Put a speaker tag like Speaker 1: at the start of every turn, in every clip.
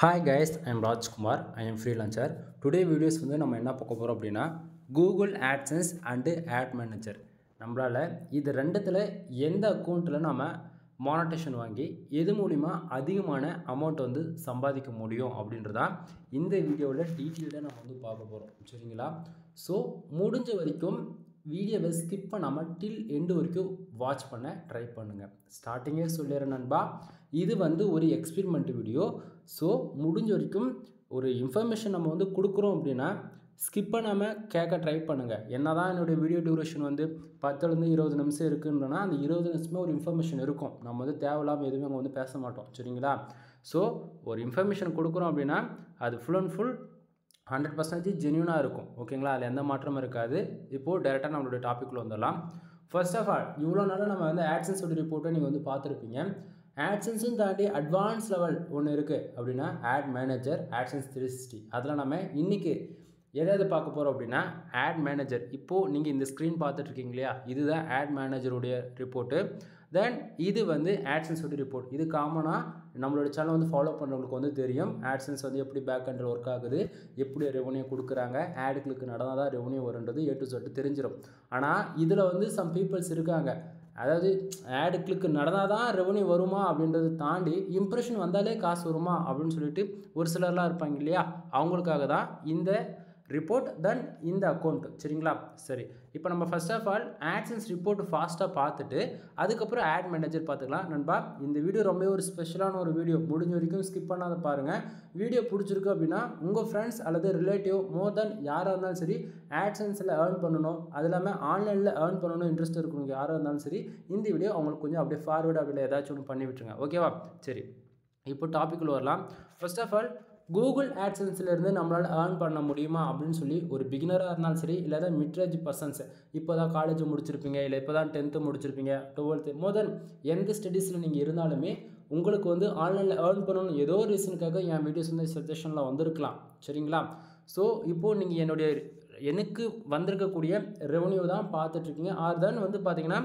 Speaker 1: Hi guys, I am Rajkumar. I am freelancer. Today videos வந்து நம்ம என்ன பார்க்க போறோம் அப்படினா Google AdSense and Ad Manager. நம்மளால இது ரெண்டுத்துல எந்த அக்கவுண்ட்ல நாம மானிட்டேஷன் வாங்கி எது மூலமா அதிகமான அமௌண்ட் வந்து சம்பாதிக்க முடியும் அப்படின்றத இந்த வீடியோல டீடைலா நம்ம வந்து பார்க்க போறோம். சரிங்களா? சோ முடிஞ்ச வரைக்கும் வீடியோவை ஸ்கிப் பண்ணாம till end வரைக்கும் வாட்ச் பண்ண ட்ரை பண்ணுங்க. ஸ்டார்டிங்கே சொல்லிறேன் நண்பா, இது வந்து ஒரு எக்ஸ்பெரிமெண்ட் வீடியோ. ஸோ முடிஞ்ச வரைக்கும் ஒரு இன்ஃபர்மேஷன் நம்ம வந்து கொடுக்குறோம் அப்படின்னா ஸ்கிப் பண்ணாமல் கேட்க ட்ரை பண்ணுங்கள். என்ன தான் என்னுடைய வீடியோ டியூரேஷன் வந்து 10லேருந்து 20 நிமிஷம் இருக்குன்றனா அந்த 20 நிமிஷமே ஒரு இன்ஃபர்மேஷன் இருக்கும். நம்ம வந்து தேவையில்லாமல் எதுவுமே அங்கே வந்து பேச மாட்டோம். சரிங்களா? ஸோ ஒரு இன்ஃபர்மேஷன் கொடுக்குறோம் அப்படின்னா அது ஃபுல் அண்ட் ஃபுல் 100% ஜென்யூனாக இருக்கும். ஓகேங்களா? அதில் எந்த மாற்றமும் இருக்காது. இப்போது டேரெக்டாக நம்மளுடைய டாப்பிக்கில் வந்துடலாம். ஃபர்ஸ்ட் ஆஃப் ஆல் இவ்வளோ நாளாக நம்ம வந்து ஆட்சன்ஸோட ரிப்போர்ட்டை நீங்கள் வந்து பார்த்துருப்பீங்க. ஆட்சன்ஸும் தாண்டி அட்வான்ஸ் லெவல் ஒன்று இருக்குது அப்படின்னா ஆட் மேனேஜர், ஆட்சன்ஸ் 360. அதில் நம்ம இன்றைக்கி எதாவது பார்க்க போகிறோம் அப்படின்னா ஆட் மேனேஜர். இப்போது நீங்கள் இந்த ஸ்க்ரீன் பார்த்துட்ருக்கீங்க இல்லையா, இதுதான் ஆட் மேனேஜருடைய ரிப்போர்ட்டு. தென் இது வந்து ஆட்சன்ஸோட ரிப்போர்ட். இது காமனாக நம்மளோட சேனல் வந்து ஃபாலோ பண்ணுறவங்களுக்கு வந்து தெரியும். ஆட்சன்ஸ் வந்து எப்படி பேக் எண்டில் ஒர்க் ஆகுது, எப்படி ரெவன்யூ கொடுக்குறாங்க, ஆட் கிளிக் நடந்தால் தான் ரெவன்யூ வருன்றது A to Z தெரிஞ்சிடும். ஆனால் இதில் வந்து சம் பீப்புள்ஸ் இருக்காங்க, அதாவது ஆடு கிளிக் நடந்தால் தான் ரெவன்யூ வருமா அப்படின்றத தாண்டி இம்ப்ரெஷன் வந்தாலே காசு வருமா அப்படின்னு சொல்லிட்டு ஒரு சிலர்லாம் இருப்பாங்க இல்லையா, அவங்களுக்காக தான் இந்த ரிப்போர்ட் தென் இந்த அக்கௌண்ட். சரிங்களா? சரி, இப்போ நம்ம ஃபர்ஸ்ட் ஆஃப் ஆல் ஆட்சன்ஸ் ரிப்போர்ட் ஃபாஸ்ட்டாக பார்த்துட்டு அதுக்கப்புறம் ஆட் மேனேஜர் பார்த்துக்கலாம். நண்பா, இந்த வீடியோ ரொம்ப ஒரு ஸ்பெஷலான ஒரு வீடியோ. முடிஞ்ச வரைக்கும் ஸ்கிப் பண்ணாத பாருங்கள். வீடியோ பிடிச்சிருக்கு அப்படின்னா உங்கள் ஃப்ரெண்ட்ஸ் அல்லது ரிலேட்டிவ் மோர் தென் யாராக இருந்தாலும் சரி ஆட்சன்ஸில் ஏர்ன் பண்ணணும், அது இல்லாமல் ஆன்லைனில் ஏர்ன் பண்ணணும் இன்ட்ரெஸ்ட் இருக்கணும் யாராக இருந்தாலும் சரி இந்த வீடியோ அவங்களுக்கு கொஞ்சம் அப்படியே ஃபார்வேர்டு அப்படியே ஏதாச்சும் ஒன்று பண்ணி விட்டுருங்க. ஓகேவா? சரி, இப்போ டாப்பிக்கில் வரலாம். ஃபர்ஸ்ட் ஆஃப் ஆல் கூகுள் ஆட்சன்ஸ்லேருந்து நம்மளால் ஏர்ன் பண்ண முடியுமா அப்படின்னு சொல்லி ஒரு பிகினராக இருந்தாலும் சரி, இல்லை தான் மிட்ரேஜ் பர்சன்ஸ், இப்போ தான் காலேஜ் முடிச்சிருப்பீங்க, இல்லை இப்போ தான் 10th முடிச்சிருப்பீங்க, 12th மோர் தென் எந்த ஸ்டடீஸில் நீங்கள் இருந்தாலுமே உங்களுக்கு வந்து ஆன்லைனில் ஏர்ன் பண்ணணும்னு ஏதோ ஒரு ரீசனுக்காக என் வீடியோஸ் வந்து சஜஷனில் வந்திருக்கலாம். சரிங்களா? ஸோ இப்போது நீங்கள் எனக்கு வந்திருக்கக்கூடிய ரெவன்யூ தான் பார்த்துட்ருக்கீங்க. ஆர் தென் வந்து பார்த்தீங்கன்னா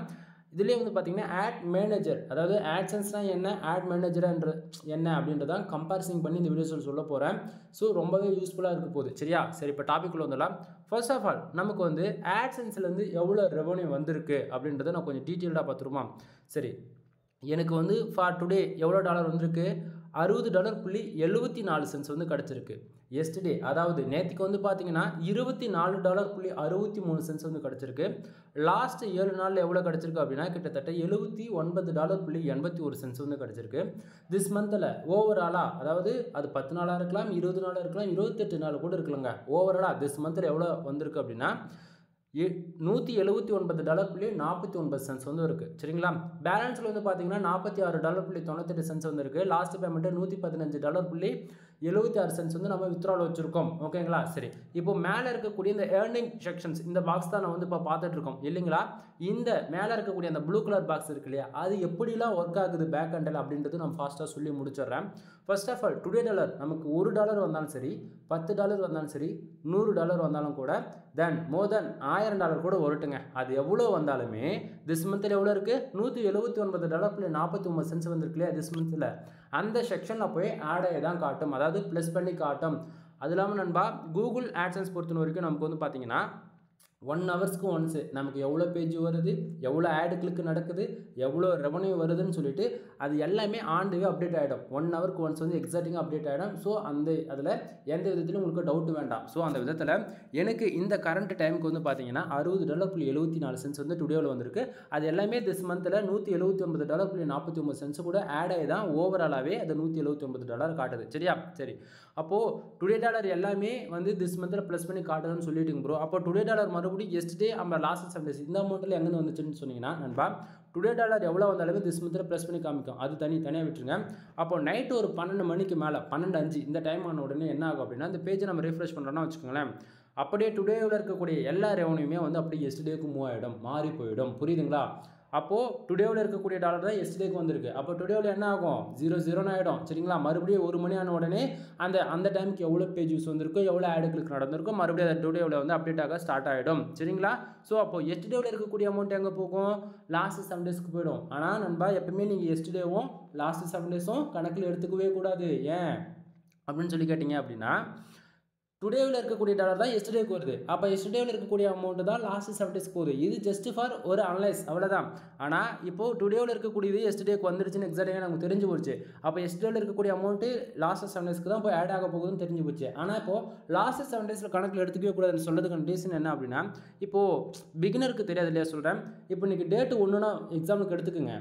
Speaker 1: இதுலேயே வந்து பார்த்தீங்கன்னா ஆட் மேனேஜர், அதாவது ஆட்சன்ஸ்னால் என்ன, ஆட் மேனேஜர்ன்ற என்ன அப்படின்றதான் கம்பேரிசன் பண்ணி இந்த வீடியோஸில் சொல்ல போகிறேன். ஸோ ரொம்பவே யூஸ்ஃபுல்லாக இருக்க போகுது. சரியா? சரி, இப்போ டாப்பிக்குள்ள வந்துடலாம். ஃபர்ஸ்ட் ஆஃப் ஆல் நமக்கு வந்து ஆட்சன்ஸ்லேருந்து எவ்வளோ ரெவன்யூ வந்திருக்கு அப்படின்றத நான் கொஞ்சம் டீட்டெயில்டாக பார்த்துருமா. சரி, எனக்கு வந்து ஃபார் டுடே எவ்வளோ டாலர் வந்திருக்கு, $60.74 வந்து கிடச்சிருக்கு. எஸ்டர்டே, அதாவது நேற்றுக்கு வந்து பார்த்தீங்கன்னா $24.63 வந்து கிடச்சிருக்கு. லாஸ்ட் 7 நாளில் எவ்வளோ கிடச்சிருக்கு அப்படின்னா கிட்டத்தட்ட $79.81 வந்து கிடச்சிருக்கு. திஸ் மந்தில் ஓவராலாக, அதாவது அது 10 நாளாக இருக்கலாம், 20 நாளாக இருக்கலாம், 28 நாள் கூட இருக்கலாங்க. ஓவராலாக திஸ் மந்தில் எவ்வளோ வந்திருக்கு அப்படின்னா $179.49 வந்து இருக்குது. சரிங்களா? பேலன்ஸில் வந்து பார்த்தீங்கன்னா $46.98 வந்து இருக்குது. லாஸ்ட் பேமெண்ட்டு $115.76 வந்து நம்ம வித்ட்ரால் வச்சுருக்கோம். ஓகேங்களா? சரி, இப்போ மேலே இருக்கக்கூடிய இந்த ஏர்னிங் செக்ஷன்ஸ், இந்த பாக்ஸ் தான் நான் வந்து இப்போ பார்த்துட்டு இருக்கோம் இல்லைங்களா. இந்த மேலே இருக்கக்கூடிய அந்த ப்ளூ கலர் பாக்ஸ் இருக்கு இல்லையா, அது எப்படிலாம் ஒர்க் ஆகுது பேக் எண்டில் அப்படின்றது நான் ஃபாஸ்ட்டாக சொல்லி முடிச்சிடுறேன். First of all today dollar நமக்கு $1 வந்தாலும் சரி, $10 வந்தாலும் சரி, $100 வந்தாலும் கூட, தென் மோர் தென் $1000 கூட வரட்டுங்க, அது எவ்வளோ வந்தாலுமே திஸ் மந்தில் எவ்வளோ இருக்குது, $179.49 வந்திருக்கு இல்லையா திஸ் மந்தில், அந்த செக்ஷனில் போய் ஆடையை தான் காட்டும், அதாவது ப்ளஸ் பண்ணி காட்டும். அது இல்லாமல் நண்பா, கூகுள் ஆட்சன்ஸ் பொறுத்த வரைக்கும் நமக்கு வந்து பார்த்தீங்கன்னா 1 ஹவர்ஸ்க்கு ஒன்ஸு நமக்கு எவ்வளோ பேஜ் வருது, எவ்வளோ ஆடு கிளிக் நடக்குது, எவ்வளோ ரெவன்யூ வருதுன்னு சொல்லிட்டு அது எல்லாமே ஆண்டுவே அப்டேட் ஆகிடும். 1 ஹவருக்கு ஒன்ஸ் வந்து எக்ஸாக்டிங்காக அப்டேட் ஆகிடும். ஸோ அதில் எந்த விதத்திலும் உங்களுக்கு டவுட் வேண்டாம். ஸோ அந்த விதத்தில் எனக்கு இந்த கரண்ட் டைமுக்கு வந்து பார்த்தீங்கன்னா $60.74 வந்து டுடேவில் வந்திருக்கு. அது எல்லாமே திஸ் மந்தில் $179.49 கூட ஆட் ஆகி தான் ஓவராலாகவே அது $179 காட்டுது. சரியா? சரி, அப்போது டுடே டாலர் எல்லாமே வந்து திஸ் மந்தில் ப்ளஸ் பண்ணி காட்டுதுன்னு சொல்லிட்டுங்க ப்ரோ. அப்போ டுடே டாலர் மறுபடியும் எஸ்டே நம்ம லாஸ்ட் 7 days இந்த அமௌண்ட்டில் எங்கேருந்து வந்துச்சுன்னு சொன்னீங்கன்னா நண்பா, டுடே டாலர் எவ்வளோ வந்தாலுமே திஸ் மந்தில் ப்ளஸ் பண்ணி காமிக்கும். அது தனியாக விட்டுருங்க. அப்போ நைட்டு ஒரு 12 மணிக்கு மேலே 12:05 இந்த டைம் ஆன உடனே என்ன ஆகும் அப்படின்னா இந்த பேஜை நம்ம ரீஃப்ரெஷ் பண்ணுறோன்னா வச்சுக்கோங்களேன், அப்படியே டுடேவில் இருக்கக்கூடிய எல்லா ரெவன்யூமே வந்து அப்படியே எஸ்டேக்கு மூவ் ஆகிடும், மாறி போயிடும். புரியுதுங்களா? அப்போது டுடேவில் இருக்கக்கூடிய டாலர் தான் எஸ்டேக்கு வந்திருக்கு. அப்போ டுடேவில் என்ன ஆகும், 0-0 ஆகிடும். சரிங்களா? மறுபடியும் 1 மணி ஆன உடனே அந்த டைமுக்கு எவ்வளோ பேஜ் யூஸ் வந்திருக்கோ, எவ்வளோ ஆடு கிளிக் நடந்திருக்கோ, மறுபடியும் அந்த டுடேவில் வந்து அப்டேட் ஆக ஸ்டார்ட் ஆகிடும். சரிங்களா? ஸோ அப்போ எஸ்டேவில் இருக்கக்கூடிய அமௌண்ட் எங்கே போகும், லாஸ்ட் 7 daysக்கு போயிடும். ஆனால் நண்பா, எப்பவுமே நீங்கள் எஸ்டேவும் லாஸ்ட் 7 daysம் கணக்கில் எடுத்துக்கவே கூடாது. ஏன், அப்படின்னு சொல்லி கேட்டிங்க அப்படின்னா, டுடேவில் இருக்கக்கூடிய டாலர் தான் எஸ்டர்டேக்கு வருது. அப்போ எஸ்டர்டேவில் இருக்கக்கூடிய அமௌண்ட் தான் லாஸ்ட் 7 டேஸ்க்கு போகுது. இது ஜஸ்ட் ஃபார் ஒரு அனலைஸ் அவ்வளோதான். ஆனால் இப்போது டுடேவில் இருக்கக்கூடியது எஸ்டர்டேக்கு வந்துருச்சுன்னு எக்ஸாக்டாக நமக்கு தெரிஞ்சு போச்சு. அப்போ எஸ்டர்டேவில் இருக்கக்கூடிய அமௌண்ட்டு லாஸ்ட் 7 டேஸ்க்கு தான் போய் ஆட் ஆக போகுதுன்னு தெரிஞ்சு போச்சு. ஆனால் இப்போது லாஸ்ட் 7 டேஸில் கணக்கில் எடுத்துக்கவே கூடாதுன்னு சொல்கிறதுக்கான ரீசன் என்ன அப்படின்னா, இப்போது பிகினருக்கு தெரியாது இல்லையா சொல்கிறேன். இப்போ இன்றைக்கி டேட்டு ஒன்றுனா எக்ஸாமுக்கு எடுத்துக்கோங்க.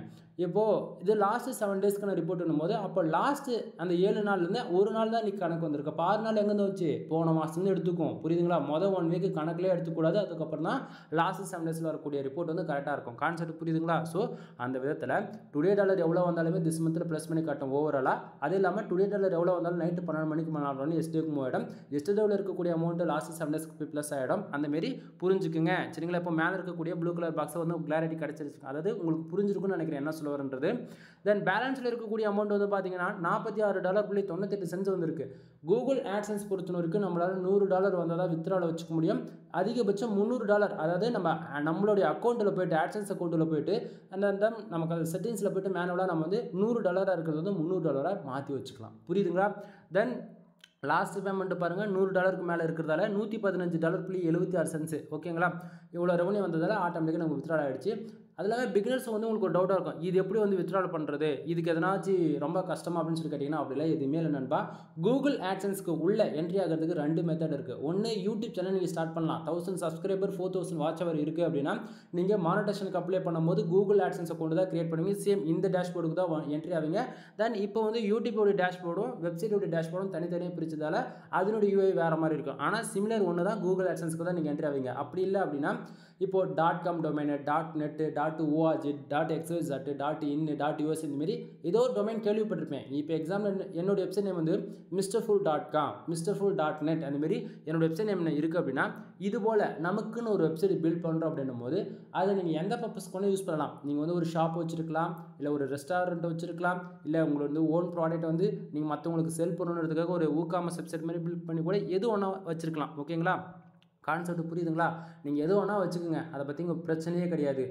Speaker 1: இப்போது இது லாஸ்ட்டு 7 டேஸ்க்கான ரிப்போர்ட் பண்ணும்போது அப்போ லாஸ்ட்டு அந்த 7 நாள்லேருந்து ஒரு நாள் தான் இன்றைக்கி கணக்கு வந்திருக்கு. அப்போ 6 நாள் எங்கேருந்து வந்துச்சு, போன மாதத்துலேருந்து எடுத்துக்கும். புரியுதுங்களா? மொதல் 1 வீக்கு கணக்கிலே எடுத்துக்கூடாது. அதுக்கப்புறம் தான் லாஸ்ட்டு 7 டேஸில் வரக்கூடிய ரிப்போர்ட் வந்து கரெக்டாக இருக்கும். கான்செப்ட் புரியுதுங்களா? ஸோ அந்த விதத்தில் டுடே டாலர் எவ்வளோ வந்தாலுமே திஸ் மந்தில் ப்ளஸ் பண்ணி காட்டும் ஓவராலாக. அது இல்லாமல் டுடே டாலர் எவ்வளோ வந்தாலும் நைட்டு 12 மணிக்கு மேலே எஸ்டேக்கு மூவ் ஆகிடும். எஸ்டேவில் இருக்கக்கூடிய அமௌண்ட்டு லாஸ்ட்டு 7 டேஸ்க்கு போய் ப்ளஸ் ஆகிடும். அந்தமாரி புரிஞ்சுக்குங்க சரிங்களா? இப்போ மேலே இருக்கக்கூடிய ப்ளூ கலர் பாக்ஸை வந்து கிளாரிட்டி கிடச்சிருச்சு. அதாவது உங்களுக்கு புரிஞ்சிருக்குன்னு நினைக்கிறேன் என்ன சொல்ல வரன்றது. தென் பேலன்ஸில் இருக்கக்கூடிய அமௌண்ட் வந்து பார்த்தீங்கன்னா $46.98 வந்திருக்கு. கூகுள் ஆட்சன்ஸ் பொறுத்த வரைக்கும் நம்மளால் $100 வந்தால் தான் வித்ட்ராவில் வச்சுக்க முடியும். அதிகபட்சம் $300. அதாவது நம்மளுடைய அக்கௌண்ட்டில் போய்ட்டு ஆட்சன்ஸ் அக்கௌண்ட்டில் போய்ட்டு அந்த நமக்கு அந்த செட்டிங்ஸில் போய்ட்டு மேனுவலாக நம்ம வந்து $100 இருக்கிறது வந்து $300 மாற்றி வச்சுக்கலாம். புரியுதுங்களா? தென் லாஸ்ட் பேமெண்ட்டு பாருங்கள் $100 மேலே இருக்கிறதால $115.76 ஓகேங்களா? இவ்வளோ ரெவன்யூ வந்ததால் ஆட்டோமேட்டிக்காக நமக்கு வித்ட்ரால் ஆகிடுச்சு. அது இல்லாமல் பிகினர்ஸ் வந்து உங்களுக்கு ஒரு டவுட்டாக இருக்கும், இது எப்படி வந்து வித்ட்ரால் பண்ணுறது, இதுக்கு எதனாச்சும் ரொம்ப கஷ்டமாக அப்படின்னு சொல்லி கேட்டிங்கன்னா அப்படிலாம் எதுவுமே இல்லை நண்பா. கூகுள் ஆட்சன்ஸ்க்கு உள்ளே என்ட்ரி ஆகிறதுக்கு 2 மெத்தட் இருக்குது. ஒன்று யூடியூப் சேனல் நீங்கள் ஸ்டார்ட் பண்ணலாம். 1000 சப்ஸ்கிரைபர் 4000 வாட்ச் அவர் இருக்குது அப்படின்னா நீங்கள் மானிட்டேஷனுக்கு அப்ளை பண்ணும்போது கூகுள் ஆட்சன்ஸ் அக்கௌண்ட் தான் கிரியேட் பண்ணுவீங்க. சேம் இந்த டேஷ்போர்டுக்கு தான் என்ட்ரி ஆவீங்க. தென் இப்போ வந்து யூடியூபோடைய டேஷ்போர்டும் வெப்சைட்டோடைய டேஷ்போர்டும் தனித்தனியாக பிரிச்சதால் அதனுடைய யூஐ வேறு மாதிரி இருக்கும். ஆனால் சிமிலர் ஒன்று தான் கூகுள் ஆட்சன்ஸ்க்கு தான் நீங்கள் என்ட்ரி ஆவீங்க. அப்படி இல்லை அப்படின்னா இப்போது .com domain .net .org .xyz .in .us இந்தமாரி ஏதோ ஒரு டொமைன் கேள்விப்பட்டிருப்பேன். இப்போ எக்ஸாம்பிள் என்னோட வெப்சைட் நேம் வந்து mrfull.com mrfull.net அந்தமாரி என்னோட வெப்சைட் நேம் இருக்குது அப்படின்னா இது போல் நமக்குன்னு ஒரு வெப்சைட் பில்ட் பண்ணுறோம் அப்படின்னும் போது அதை நீங்கள் எந்த பர்பஸ்க்கு கொண்டு யூஸ் பண்ணலாம். நீங்கள் வந்து ஒரு ஷாப் வச்சுருக்கலாம், இல்லை ஒரு ரெஸ்டாரண்ட் வச்சுருக்கலாம், இல்லை உங்களோட வந்து ஓன் ப்ராடக்ட் வந்து நீங்கள் மற்றவங்களுக்கு செல் பண்ணணுன்றதுக்காக ஒரு ஊகாமஸ் வெப்சைட் மாதிரி பில்ட் பண்ணி கூட எது ஒன்றா வச்சுருக்கலாம். ஓகேங்களா? கான்செப்ட் புரியுதுங்களா? நீங்கள் எது வேணால் வச்சுக்கோங்க, அதை பற்றி இங்கே பிரச்சனையே கிடையாது.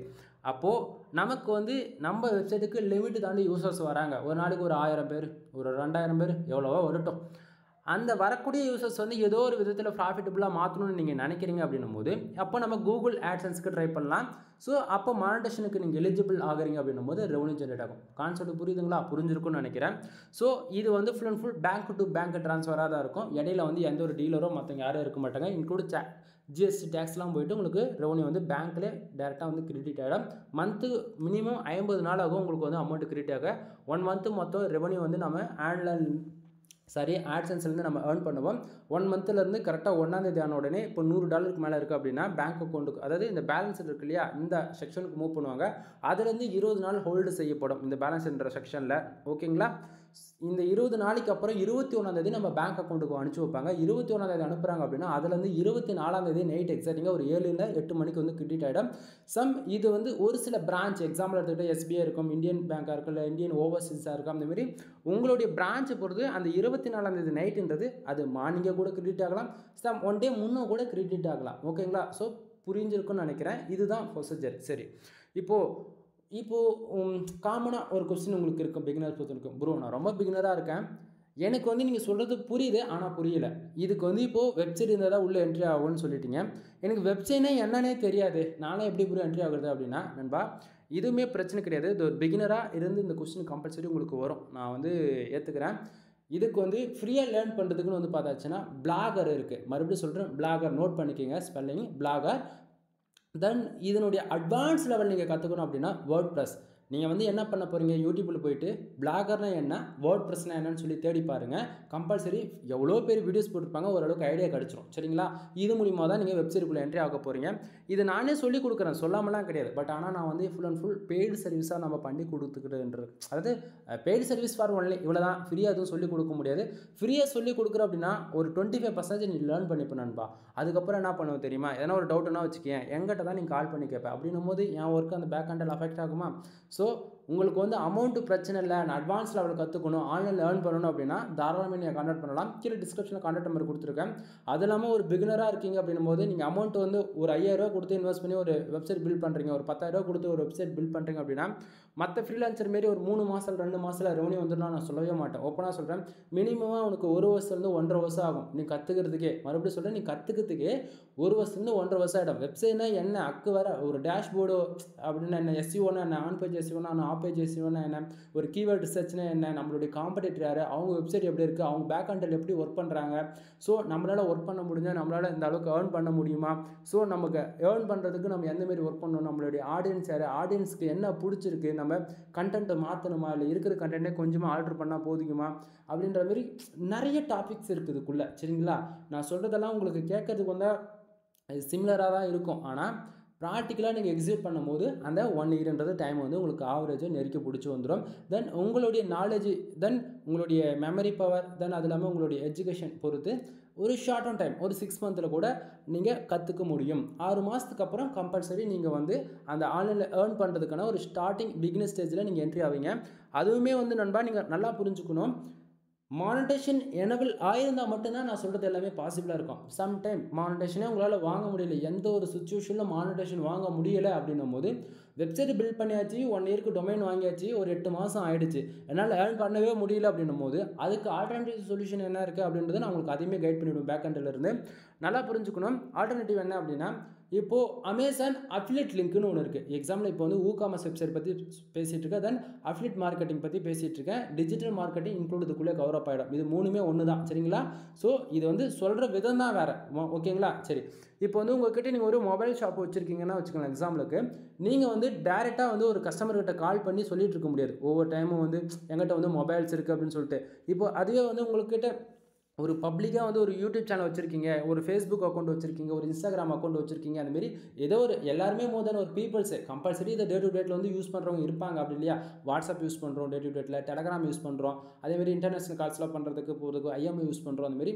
Speaker 1: அப்போது நமக்கு வந்து நம்ம வெப்சைட்டுக்கு லிமிட் தாண்டி யூசர்ஸ் வராங்க. ஒரு நாளைக்கு ஒரு 1000 பேர், ஒரு 2000 பேர், எவ்வளோவோ வரட்டும். அந்த வரக்கூடிய யூசர்ஸ் வந்து ஏதோ ஒரு விதத்தில் ப்ராஃபிட்டபுளாக மாற்றணும்னு நீங்கள் நினைக்கிறீங்க அப்படின்னும் போது அப்போ நம்ம கூகுள் ஆட்சன்ஸ்க்கு ட்ரை பண்ணலாம். ஸோ அப்போ மானிட்டேஷனுக்கு நீங்கள் எலிஜிபிள் ஆகிறீங்க அப்படின்னும் போது ரெவன்யூ ஜென்ரேட் ஆகும். கான்செப்ட் புரியுதுங்களா? புரிஞ்சிருக்கும்னு நினைக்கிறேன். ஸோ இது வந்து full and full bank to bank ட்ரான்ஸ்ஃபராக தான் இருக்கும். இடையில வந்து எந்த ஒரு டீலரோ மற்றவங்க யாரும் இருக்க மாட்டாங்க. இன்க்ளூட் ஜிஎஸ்டி டேக்ஸ்லாம் போய்ட்டு உங்களுக்கு ரெவன்யூ வந்து பேங்க்லேயே டேரெக்டாக வந்து கிரெடிட் ஆகிடும். மந்த்து மினிமம் 50 நாள் ஆகும் உங்களுக்கு வந்து அமௌண்ட் கிரெடிட் ஆக. 1 மந்த்து மொத்தம் ரெவன்யூ வந்து நம்ம ஆட்சன்ஸ்லேருந்து நம்ம ஏர்ன் பண்ணுவோம். 1 மந்த்லேருந்து கரெக்டாக 1ஆம் தேதி ஆன உடனே இப்போ $100 மேலே இருக்குது அப்படின்னா பேங்க் அக்கௌண்ட்டுக்கு, அதாவது இந்த பேலன்ஸ் இருக்கு இல்லையா, இந்த செக்ஷனுக்கு மூவ் பண்ணுவாங்க. அதுலேருந்து 20 நாள் ஹோல்டு செய்யப்படும் இந்த பேலன்ஸ் என்ற செக்ஷனில். ஓகேங்களா? இந்த 20 நாளைக்கு அப்புறம் 21ஆம் தேதி நம்ம பேங்க் அக்கௌண்ட்டுக்கு அனுப்பிச்சி வைப்பாங்க. 21ஆம் தேதி அனுப்புகிறாங்க அப்படின்னா அதுலேருந்து 24ஆம் தேதி நைட் எக்ஸாக்டிங்காக ஒரு 7 இல்லை 8 மணிக்கு வந்து கிரெடிட் ஆகிடும். இது வந்து ஒரு சில பிரான்ச் எக்ஸாம்பிள் எடுத்துக்கிட்டு எஸ்பிஐ இருக்கும், இந்தியன் பேங்காக இருக்கும், இல்லை இந்தியன் ஓவர்சீஸாக இருக்கும். அந்தமாரி உங்களுடைய பிரான்ச்சை பொறுத்து அந்த 24ஆம் தேதி நைட்டுன்றது அது மார்னிங்கே கூட கிரெடிட் ஆகலாம், ஒன் டே முன்னே கூட கிரெடிட் ஆகலாம். ஓகேங்களா? ஸோ புரிஞ்சிருக்குன்னு நினைக்கிறேன். இதுதான் ப்ரொசீஜர். சரி, இப்போது காமனாக ஒரு கொஸ்டின் உங்களுக்கு இருக்கும், பிகினர் பொறுத்த இருக்கும். ப்ரோ நான் ரொம்ப பிகினராக இருக்கேன், எனக்கு வந்து நீங்கள் சொல்கிறது புரியுது ஆனால் புரியலை. இதுக்கு வந்து இப்போது வெப்சைட் இருந்தால் தான் உள்ளே என்ட்ரி ஆகும்னு சொல்லிட்டீங்க. எனக்கு வெப்சைட்னா என்னன்னே தெரியாது, நானே எப்படி ப்ரோ என்ட்ரி ஆகுறது அப்படின்னா நண்பா இதுவுமே பிரச்சனை கிடையாது. இது ஒரு பிகினராக இருந்து இந்த கொஸ்டின் கம்பல்சரி உங்களுக்கு வரும், நான் வந்து ஏற்றுக்கிறேன். இதுக்கு வந்து ஃப்ரீயாக லேர்ன் பண்ணுறதுக்குன்னு வந்து பார்த்தாச்சுன்னா பிளாகர் இருக்குது. மறுபடியும் சொல்கிறேன், பிளாகர் நோட் பண்ணிக்கோங்க ஸ்பெல்லிங் பிளாகர். தென் இதனுடைய அட்வான்ஸ் லெவல் நீங்கள் கற்றுக்கணும் அப்படின்னா வேர்ட்ப்ரெஸ். நீங்கள் வந்து என்ன பண்ண போகிறீங்க, யூடியூப்பில் போய்ட்டு பிளாகர்னா என்ன, வேர்ட்ப்ரெஸ்னா என்னன்னு சொல்லி தேடி பாருங்கள். கம்பல்சரி எவ்வளோ பேர் வீடியோஸ் போட்டிருப்பாங்க, ஓரளவுக்கு ஐடியா கிடச்சிரும். சரிங்களா? இது மூலிமா தான் நீங்கள் வெப்சைட்டுக்குள்ளே என்ட்ரி ஆக போகிறீங்க. இது நானே சொல்லிக் கொடுக்குறேன், சொல்லாமலாம் கிடையாது. பட் ஆனால் நான் வந்து ஃபுல் அண்ட் ஃபுல் பெய்டு சர்வீஸாக நம்ம பண்ணி கொடுத்துக்கிட்டுன்றது, அதாவது பெய்டு சர்வீஸ் ஃபார் ஒன்லி, இவ்வளோ தான். ஃப்ரீயாக எதுவும் சொல்லிக் கொடுக்க முடியாது. ஃப்ரீயாக சொல்லிக் கொடுக்குறோம் அப்படின்னா ஒரு 25% நீ லேர்ன் பண்ணிப்பேன் நண்பா. அதுக்கப்புறம் என்ன பண்ணுவோம் தெரியுமா, எதனா ஒரு டவுட்னா வச்சுக்கேன், எங்கிட்ட தான் நீங்கள் கால் பண்ணி கேட்பேன். அப்படின்னும் போது என் ஒர்க்கு அந்த பேக் ஹேண்டில் அஃபெக்ட் ஆகுமா? ஸோ உங்களுக்கு வந்து அமௌண்ட்டு பிரச்சனை இல்லை, நான் அட்வான்ஸ் லெவலில் கற்றுக்கணும், ஆன்லைனில் ஏர்ன் பண்ணணும் அப்படின்னா தாராளமாக நீங்கள் கான்டாக்ட் பண்ணலாம். கீழே டிஸ்கிரிப்ஷனில் கான்டாக்ட் நம்பர் கொடுத்துருக்கேன். அது இல்லாமல் ஒரு பிகினராக இருக்கீங்க அப்படின்னும் போது நீங்கள் அமௌண்ட் வந்து ஒரு 5000 கொடுத்து இன்வெஸ்ட் பண்ணி ஒரு வெப்சைட் பில்ட் பண்ணுறீங்க, ஒரு 10000 கொடுத்து ஒரு வெப்சைட் பில்ட் பண்ணுறீங்க அப்படின்னா மற்ற ஃப்ரீலான்சர் மாரி ஒரு 3 மாதம் 2 மாதத்தில் ரெவன்யூ வந்துடலாம் நான் சொல்லவே மாட்டேன். ஓப்பனாக சொல்கிறேன், மினிமமாக உனக்கு 1 வருஷத்துலேருந்து 1.5 வருஷம் ஆகும் நீ கற்றுக்கிறதுக்கே. மறுபடியும் சொல்கிறேன், நீ கற்றுக்கிறதுக்கே 1 வருஷத்துலேருந்து 1.5 வருஷம் ஆகிடும். வெப்சைட்னா என்ன அக்கு வர ஒரு டேஷ்போர்டு அப்படின்னா என்ன, எஸ்இஓனா என்ன, ஆன் பேஜ் எஸ்இஓனா என்ன, ஆஃப் பேஜ் எஸ்இஓனா என்ன, ஒரு கீவேர்ட் ரிசர்ச்னா என்ன, நம்மளுடைய காம்படிட்டர் யார், அவங்க வெப்சைட் எப்படி இருக்குது, அவங்க பேக் ஹேண்டில் எப்படி ஒர்க் பண்ணுறாங்க, ஸோ நம்மளால் ஒர்க் பண்ண முடிஞ்சால் நம்மளால் இந்த அளவுக்கு ஏர்ன் பண்ண முடியுமா, ஸோ நமக்கு ஏர்ன் பண்ணுறதுக்கு நம்ம எந்தமாரி ஒர்க் பண்ணணும், நம்மளுடைய ஆடியன்ஸ் யார், ஆடியன்ஸ்க்கு என்ன பிடிச்சிருக்கு, நம்ம கண்டென்ட்டை மாற்றணுமா இல்லை இருக்கிற கண்டென்ட்டே கொஞ்சமாக ஆல்ட்ரு பண்ணால் போதுக்குமா அப்படின்ற மாதிரி நிறைய டாபிக்ஸ் இருக்குது இதுக்குள்ளே. சரிங்களா, நான் சொல்கிறதெல்லாம் உங்களுக்கு கேட்கறதுக்கு வந்தால் சிமிலராக தான் இருக்கும். ஆனால் ப்ராக்டிக்கலாக நீங்கள் எக்ஸிக்யூட் பண்ணும்போது அந்த 1 இயர்ன்றது டைம் வந்து உங்களுக்கு ஆவரேஜாக நெருக்கி பிடிச்சி வந்துடும். தென் உங்களுடைய நாலேஜ், தென் உங்களுடைய மெமரி பவர், தென் அது இல்லாமல் உங்களுடைய எஜுகேஷன் பொறுத்து ஒரு ஷார்ட் ஆன் டைம் ஒரு 6 மந்தில் கூட நீங்கள் கற்றுக்க முடியும். 6 மாதத்துக்கு அப்புறம் கம்பல்சரி நீங்கள் வந்து அந்த ஆன்லைனில் ஏர்ன் பண்ணுறதுக்கான ஒரு ஸ்டார்டிங் பிகினர் ஸ்டேஜில் நீங்கள் என்ட்ரி ஆவீங்க. அதுவுமே வந்து நண்பா நீங்கள் நல்லா புரிஞ்சுக்கணும், மானிட்டேஷன் எனபிள் ஆயிருந்தால் மட்டும்தான் நான் சொல்கிறது எல்லாமே பாசிபிளாக இருக்கும். சம்டைம் மானிட்டேஷனே உங்களால் வாங்க முடியல, எந்த ஒரு சுச்சுவேஷனில் மானிட்டேஷன் வாங்க முடியலை அப்படின்னும் போது வெப்சைட் பில்ட் பண்ணியாச்சு, 1 இயருக்கு டொமைன் வாங்கியாச்சு, ஒரு 8 மாதம் ஆகிடுச்சு, என்னால் ஏர்ன் பண்ணவே முடியல அப்படின்னும் போது அதுக்கு ஆல்டர்னேட்டிவ் சொல்யூஷன் என்ன இருக்குது அப்படின்றத நான் உங்களுக்கு அதையுமே கைட் பண்ணிவிடுவேன். பேக் ஹேண்டிலிருந்து நல்லா புரிஞ்சுக்கணும். ஆல்டர்னேட்டிவ் என்ன அப்படின்னா, இப்போது அமேசான் அஃபிலியேட் லிங்க்னு ஒன்று இருக்குது. எக்ஸாம்பிள் இப்போ வந்து ஊகாமர்ஸ் வெப்சைட் பற்றி பேசிகிட்டு இருக்கேன், தென் அஃபிலியேட் மார்க்கெட்டிங் பற்றி பேசிகிட்டு இருக்கேன், டிஜிட்டல் மார்க்கெட்டிங் இன்க்ளூட் இதுக்குள்ளே கவர் அப் ஆகிடும். இது 3மே ஒன்று தான். சரிங்களா, ஸோ இது வந்து சொல்கிற விதம் தான் வேறு. ஓகேங்களா, சரி. இப்போ வந்து உங்கள்கிட்ட நீங்கள் ஒரு மொபைல் ஷாப் வச்சுருக்கீங்கன்னா வச்சுக்கலாம், எக்ஸாம்பிளுக்கு நீங்கள் வந்து டேரெக்டாக வந்து ஒரு கஸ்டமர்கிட்ட கால் பண்ணி சொல்லிட்டு இருக்க முடியாது. ஒவ்வொரு டைமும் வந்து எங்கிட்ட வந்து மொபைல்ஸ் இருக்குது அப்படின்னு சொல்லிட்டு. இப்போ அதுவே வந்து உங்கள்கிட்ட ஒரு பப்ளிக்காக வந்து ஒரு யூடியூப் சேனல் வச்சுருக்கீங்க, ஒரு ஃபேஸ்புக் அக்கௌண்ட் வச்சுருக்கீங்க, ஒரு இன்ஸ்டாகிராம் அக்கௌண்ட் வச்சுருக்கீங்க, அந்தமாரி ஏதோ ஒரு எல்லாருமே மோர் தென் ஒரு பீப்புள்ஸு கம்பல்சரி இதை டே டு டேட்டில் வந்து யூஸ் பண்ணுறவங்க இருப்பாங்க. அப்படி இல்லையா, வாட்ஸ்அப் யூஸ் பண்ணுறோம் டே டு டேட்டில், டெலகிராம் யூஸ் பண்ணுறோம், அதேமாரி இன்டர்நேஷனல் கால்ஸ்லாம் பண்ணுறதுக்கு போகிறதுக்கு ஐஎம்ஐ யூஸ் பண்ணுறோம். அந்தமாரி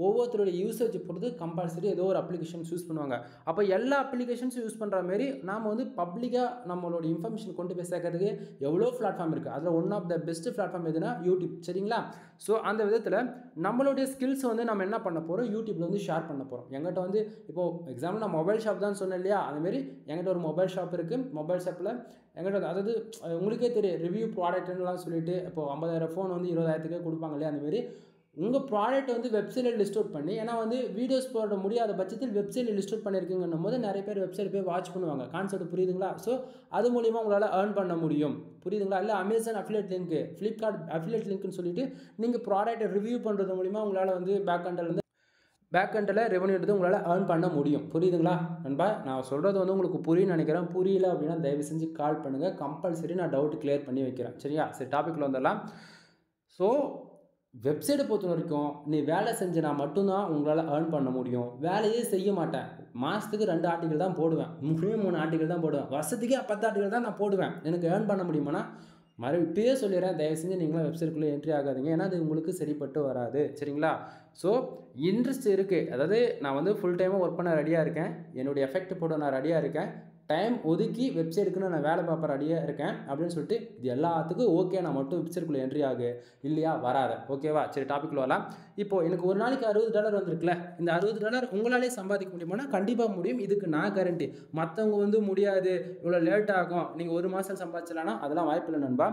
Speaker 1: ஒவ்வொருத்தருடைய யூசேஜ் பொறுத்து கம்பல்சரி ஏதோ ஒரு அப்ளிகேஷன்ஸ் யூஸ் பண்ணுவாங்க. அப்போ எல்லா அப்ளிகேஷன்ஸும் யூஸ் பண்ணுற மாரி நாம் வந்து பப்ளிக்காக நம்மளோட இன்ஃபர்மேஷன் கொண்டு போய் சேர்க்கறதுக்கு எவ்வளோ பிளாட்ஃபார்ம் இருக்குது. அதில் one of the best platform எதுனா யூடியூப். சரிங்களா, ஸோ அந்த விதத்தில் நம்மளுடைய ஸ்கில்ஸ் வந்து நம்ம என்ன பண்ண போகிறோம், யூடியூப்பில் வந்து ஷேர் பண்ண போகிறோம். எங்கிட்ட வந்து இப்போது எக்ஸாம்பிள் நான் மொபைல் ஷாப் தான் சொன்னேன் இல்லையா, அதுமாரி எங்கிட்ட ஒரு மொபைல் ஷாப் இருக்குது. மொபைல் ஷாப்பில் எங்கிட்ட அதாவது உங்களுக்கே தெரியும் ரிவ்யூ ப்ராடக்ட்லாம் சொல்லிட்டு இப்போது 50,000 ஃபோன் வந்து 20,000க்கே கொடுப்பாங்க இல்லையா, அந்தமாரி உங்கள் ப்ராடக்ட் வந்து வெப்சைட்டில் லிஸ்ட் அவுட் பண்ணி, ஏன்னா வந்து வீடியோஸ் போட முடியாத பட்சத்தில் வெப்சைட்டில் லிஸ்ட் அவுட் பண்ணியிருக்குங்கன்னும் போது நிறைய பேர் வெப்சைட் போய் வாட்ச் பண்ணுவாங்க. கான்செப்ட் புரியுதுங்களா, ஸோ அது மூலிமா உங்களால் ஏர்ன் பண்ண முடியும். புரியுதுங்களா, இல்லை Amazon affiliate link, Flipkart affiliate லிங்க்னு சொல்லிட்டு நீங்கள் ப்ராடக்ட்டை ரிவ்யூ பண்ணுறது மூலிமா உங்களால் வந்து பேக் ஹேண்டில் ரெவன்யூ எடுத்து உங்களால் ஏர்ன் பண்ண முடியும். புரியுதுங்களா நண்பா, நான் சொல்கிறது வந்து உங்களுக்கு புரியும்னு நினைக்கிறேன். புரியல அப்படின்னா தயவு செஞ்சு கால் பண்ணுங்கள், கம்பல்சரி நான் டவுட் கிளியர் பண்ணி வைக்கிறேன். சரியா, சரி டாப்பிக்கில் வந்துடலாம். ஸோ வெப்சைட்டை பொறுத்த வரைக்கும் நீ வேலை செஞ்சினா மட்டும்தான் உங்களால் ஏர்ன் பண்ண முடியும். வேலையே செய்ய மாட்டேன், மாதத்துக்கு 2 ஆர்டிக்கல் தான் போடுவேன், 3 ஆர்டிக்கல் தான் போடுவேன், வருஷத்துக்கே 10 ஆர்டிக்கல் தான் நான் போடுவேன், எனக்கு ஏர்ன் பண்ண முடியுமானா இப்பயே சொல்லிடுறேன், தயவு செஞ்சு நீங்களாம் வெப்சைட்டுக்குள்ளே என்ட்ரி ஆகாதீங்க. ஏன்னா அது உங்களுக்கு சரிப்பட்டு வராது. சரிங்களா, ஸோ இன்ட்ரெஸ்ட் இருக்குது, அதாவது நான் வந்து ஃபுல் டைமாக ஒர்க் பண்ண ரெடியாக இருக்கேன், என்னுடைய எஃபெக்ட் போட நான் ரெடியாக இருக்கேன், டைம் ஒதுக்கி வெப்சைட்டுக்குன்னு நான் வேலை பார்ப்ப ரெடியாக இருக்கேன் அப்படின்னு சொல்லிட்டு இது எல்லாத்துக்கும் ஓகே, நான் மட்டும் வெப்சைட்டுக்குள்ளே என்ட்ரி ஆகு, இல்லையா வராத. ஓகேவா, சரி டாப்பிக்கில் வரலாம். இப்போது எனக்கு ஒரு நாளைக்கு $60 வந்திருக்குல்ல, இந்த $60 உங்களாலே சம்பாதிக்க முடியுமானா கண்டிப்பாக முடியும். இதுக்கு நான் கேரண்டி. மற்றவங்க வந்து முடியாது, இவ்வளோ லேட் ஆகும், நீங்கள் 1 மாதம் சம்பாதிச்சலான்னா அதெல்லாம் வாய்ப்பில்லை நண்பா.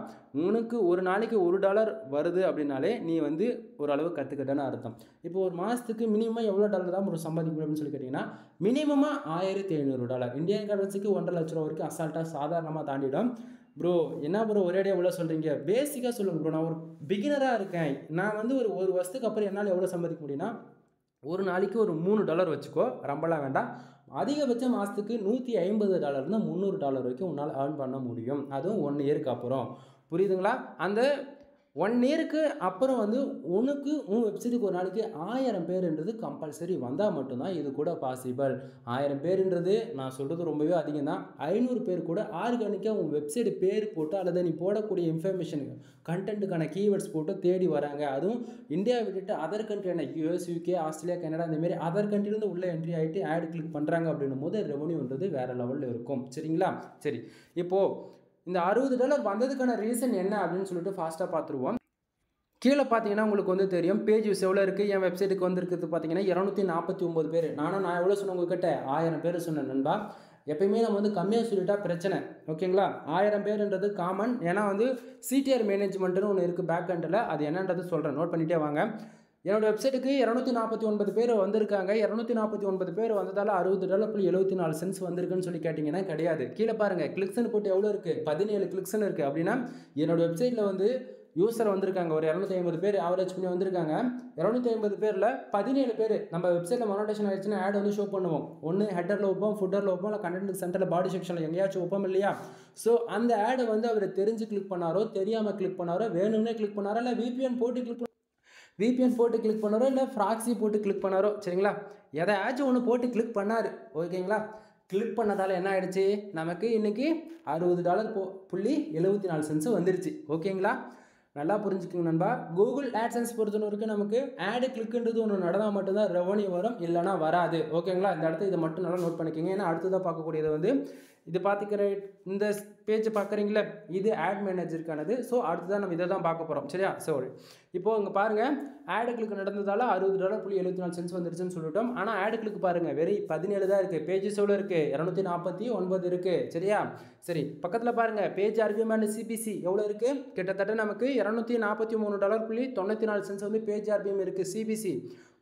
Speaker 1: உனக்கு ஒரு நாளைக்கு $1 வருது அப்படின்னாலே நீ வந்து ஓரளவு கற்றுக்கிட்டேன்னு அர்த்தம். இப்போ ஒரு மாதத்துக்கு மினிமம் எவ்வளோ டாலர் தான் ஒரு சம்பாதிக்க முடியும் அப்படின்னு சொல்லி கேட்டிங்கன்னா மினிமமாக $1,500 இந்தியன் கரன்சிக்கு 1.5 லட்ச ரூபா வரைக்கும் அசால்ட்டாக சாதாரணமாக தாண்டிடும். ப்ரோ என்ன ப்ரோ ஒரேடியாக எவ்வளோ சொல்கிறீங்க, பேசிக்காக சொல்லுங்கள் ப்ரோ, நான் ஒரு பிகினராக இருக்கேன், நான் வந்து ஒரு வருஷத்துக்கு அப்புறம் என்னால் எவ்வளோ சம்பாதிக்க முடியும்னா ஒரு நாளைக்கு ஒரு $3 வச்சுக்கோ, ரொம்பலாம் வேண்டாம், அதிகபட்சம் மாதத்துக்கு $150 $300 வரைக்கும் உன்னால் ஏர்ன் பண்ண முடியும், அதுவும் 1 இயருக்கு அப்புறம். புரியுதுங்களா, அந்த 1 இயருக்கு அப்புறம் வந்து உனக்கு உன் வெப்சைட்டுக்கு ஒரு நாளைக்கு 1000 பேருன்றது கம்பல்சரி வந்தால் மட்டும்தான் இது கூட பாசிபிள். 1000 பேருன்றது நான் சொல்கிறது ரொம்பவே அதிகம் தான். 500 பேர் கூட ஆர்கானிக்காக உன் வெப்சைட் பேர் போட்டு அல்லது நீ போடக்கூடிய இன்ஃபர்மேஷன் கண்டென்ட்டுக்கான கீவேர்ட்ஸ் போட்டு தேடி வராங்க. அதுவும் இந்தியா விட்டுட்டு அதர் கண்ட்ரியான US UK ஆஸ்திரேலியா கனடா இந்தமாரி அதர் கண்ட்ரிலேருந்து உள்ளே என்ட்ரி ஆகிட்டு ஆட் கிளிக் பண்ணுறாங்க அப்படின்னும் போது ரெவன்யூன்றது வேறு லெவலில் இருக்கும். சரிங்களா, சரி இப்போது இந்த $60 வந்ததுக்கான ரீசன் என்ன அப்படின்னு சொல்லிட்டு ஃபாஸ்ட்டாக பார்த்துருவோம். கீழே பார்த்தீங்கன்னா உங்களுக்கு வந்து தெரியும் பேஜ் வியூஸ் எவ்வளோ இருக்குது. என் வெப்சைட்டுக்கு வந்துருக்குது பார்த்தீங்கன்னா 249 பேர். நான் எவ்வளோ சொன்னேன் உங்ககிட்ட 1000 பேர் சொன்னேன் நண்பா. எப்பயுமே நம்ம வந்து கம்மியாக சொல்லிட்டா பிரச்சனை, ஓகேங்களா? 1000 பேருன்றது காமன். ஏன்னா வந்து சிடிஆர் மேனேஜ்மெண்ட்டுன்னு ஒன்று இருக்குது பேக் எண்டில். அது என்னன்றது சொல்கிறேன், நோட் பண்ணிகிட்டே வாங்க. என்னோடய வெப்சைட்டுக்கு 249 பேர் வந்திருக்காங்க. 249 பேர் வந்ததால் $60.74 வந்திருக்குன்னு சொல்லி கேட்டிங்கன்னா கிடையாது. கீழே பாருங்கள் கிளிக்ஸ்ன்னு போட்டு எவ்வளோ இருக்குது, 17 கிளிக்ஸ்ன்னு இருக்குது. அப்படின்னா என்னோடய வெப்சைட்டில் வந்து யூசர் வந்திருக்காங்க ஒரு 250 பேர் ஆவரேஜ் பண்ணி வந்திருக்காங்க. 250 பேரில் 17 பேர் நம்ம வெப்சைட்டில் மானிட்டேஷன் ஆயிடுச்சுன்னா ஆட் வந்து ஷோ பண்ணுவோம். ஒன்று ஹெட்டரில் வைப்போம், ஃபுட்டரில் வைப்போம், இல்லை கண்டென்ட் சென்டரில் பாடி செக்ஷனில் எங்கேயாச்சும் வைப்போம் இல்லையா? ஸோ அந்த ஆடை வந்து அவர் தெரிஞ்சு கிளிக் பண்ணாரோ, தெரியாமல் கிளிக் பண்ணாரோ, வேணும்னே கிளிக் பண்ணாரோ, இல்லை VPN போட்டு கிளிக் பண்ணாரோ, இல்லை ப்ராக்ஸி போட்டு கிளிக் பண்ணாரோ, சரிங்களா? எதாச்சும் ஒன்று போட்டு கிளிக் பண்ணார், ஓகேங்களா? கிளிக் பண்ணதால் என்ன ஆகிடுச்சு, நமக்கு இன்றைக்கி $60.74 வந்துருச்சு, ஓகேங்களா? நல்லா புரிஞ்சுக்கோங்க நண்பா. கூகுள் ஆட்சன்ஸ் பொறுத்த வரைக்கும் நமக்கு ஆடு கிளிக்குன்றது ஒன்று நடந்தால் மட்டும்தான் ரெவன்யூ வரும், இல்லைனா வராது, ஓகேங்களா? இந்த இடத்துல இதை மட்டும் நல்லா நோட் பண்ணிக்கோங்க. ஏன்னா அடுத்ததாக பார்க்கக்கூடியது வந்து இது பார்த்துக்கிற இந்த பேஜ் பார்க்குறீங்களே, இது ஆட் மேனேஜருக்கானது. ஸோ அடுத்ததான் நம்ம இதை தான் பார்க்க போகிறோம், சரியா? சரி, இப்போது இங்கே பாருங்கள் ஆடு கிளிக் நடந்ததால் $60.74 வந்துருச்சுன்னு சொல்லிட்டோம். ஆனால் ஆடு கிளிக் பாருங்கள் வெறும் 17 தான் இருக்குது. பேஜஸ் எவ்வளோ இருக்குது, 249 இருக்குது, சரியா? சரி, பக்கத்தில் பாருங்கள் பேஜ் RPM அண்ட் CPC எவ்வளோ இருக்குது, கிட்டத்தட்ட நமக்கு $243.94 வந்து பேஜ் RPM இருக்குது. CPC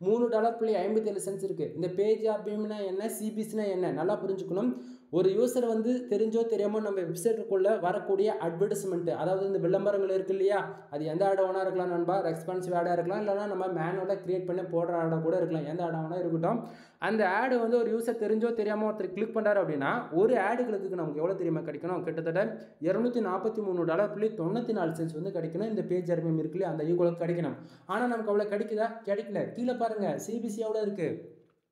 Speaker 1: $3.57 இருக்குது. இந்த பேஜ் RPMனா என்ன, CPCனா என்ன, நல்லா புரிஞ்சுக்கணும். ஒரு யூசர் வந்து தெரிஞ்சோ தெரியாமல் நம்ம வெப்சைட்டுக்குள்ளே வரக்கூடிய அட்வர்டைஸ்மெண்ட்டு, அதாவது இந்த விளம்பரங்கள் இருக்குது இல்லையா, அது எந்த ஆட் வேணா இருக்கலாம் நண்பா, ரெஸ்பான்சிவ் ஆடாக இருக்கலாம், இல்லைனா நம்ம மேனுவலாக க்ரியேட் பண்ணி போடுற ஆடாக கூட இருக்கலாம், எந்த ஆடாக வேணா இருக்கட்டும். அந்த ஆடு வந்து ஒரு யூசர் தெரிஞ்சோ தெரியாமல் ஒருத்தர் கிளிக் பண்ணுறாரு அப்படின்னா ஒரு ஆடு கிளிக்கு நமக்கு எவ்வளோ தெரியுமா கிடைக்கணும், கிட்டத்தட்ட $243.94 வந்து கிடைக்கணும். இந்த பேஜ் RPM இருக்கு இல்லையா, அந்த ஈக்குவலுக்கு கிடைக்கணும். ஆனால் நமக்கு அவ்வளோ கிடைக்குதா, கிடைக்கல. கீழே பாருங்கள் CPC எவ்வளோ இருக்குது,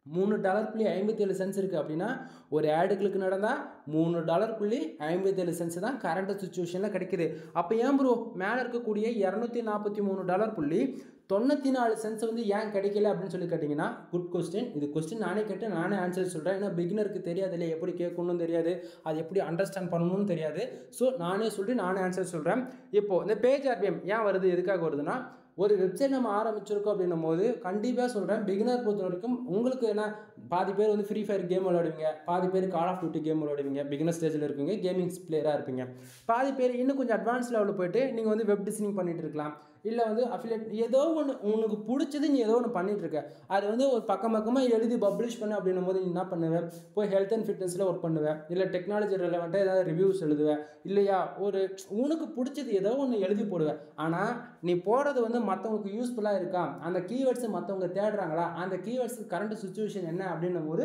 Speaker 1: $3.57 இருக்குது. அப்படின்னா ஒரு ஆடு கிளிக் நடந்தால் $3.57 தான் கரண்ட் சுச்சுவேஷனில் கிடைக்குது. அப்போ ஏன் ப்ரோ மேலே இருக்கக்கூடிய $243.94 வந்து ஏன் கிடைக்கல அப்படின்னு சொல்லி கேட்டிங்கன்னா, குட் கொஸ்டின். இது கொஸ்டின் நானே கேட்டு நானே ஆன்சர் சொல்கிறேன். ஏன்னா பிகினருக்கு தெரியாது இல்லை, எப்படி கேட்கணும்னு தெரியாது, அது எப்படி அண்டர்ஸ்டாண்ட் பண்ணணும்னு தெரியாது. ஸோ நானே சொல்லிட்டு நானே ஆன்சர் சொல்கிறேன். இப்போது இந்த பேஜ் RPM ஏன் வருது, எதுக்காக வருதுன்னா, ஒரு வெப்சைட் நம்ம ஆரம்பிச்சிருக்கோம் அப்படின்னும் போது கண்டிப்பாக சொல்கிறேன், பிகினர் பொறுத்த வரைக்கும் உங்களுக்கு என்ன, பாதி பேர் வந்து ஃப்ரீ ஃபயர் கேம் விளையாடுவீங்க, பாதி பேர் கால் ஆஃப் டியூட்டி கேம் விளையாடுவீங்க, பிகினர் ஸ்டேஜில் இருக்கீங்க, கேமிங் பிளேயராக இருப்பீங்க. பாதி பேர் இன்னும் கொஞ்சம் அட்வான்ஸ் லெவலில் போய்ட்டு நீங்கள் வந்து வெப் டிசைனிங் பண்ணிகிட்டு இருக்கலாம், இல்லை வந்து அஃபிலியேட் ஏதோ ஒன்று உனக்கு பிடிச்சது நீ ஏதோ ஒன்று பண்ணிகிட்ருக்க, அது வந்து ஒரு பக்கமாக எழுதி பப்ளிஷ் பண்ண அப்படின்னும் போது நீ என்ன பண்ணுவேன், போய் ஹெல்த் அண்ட் ஃபிட்னஸில் ஒர்க் பண்ணுவேன், இல்லை டெக்னாலஜி ரெலவெண்ட்டாக ஏதாவது ரிவ்யூஸ் எழுதுவேன் இல்லையா, ஒரு உனக்கு பிடிச்சது ஏதோ ஒன்று எழுதி போடுவேன். ஆனால் நீ போடுறது வந்து மற்றவங்களுக்கு யூஸ்ஃபுல்லாக இருக்கா, அந்த கீவேர்ட்ஸை மற்றவங்க தேடுறாங்களா, அந்த கீவேர்ட்ஸுக்கு கரண்ட் சுச்சுவேஷன் என்ன அப்படின்னும் போது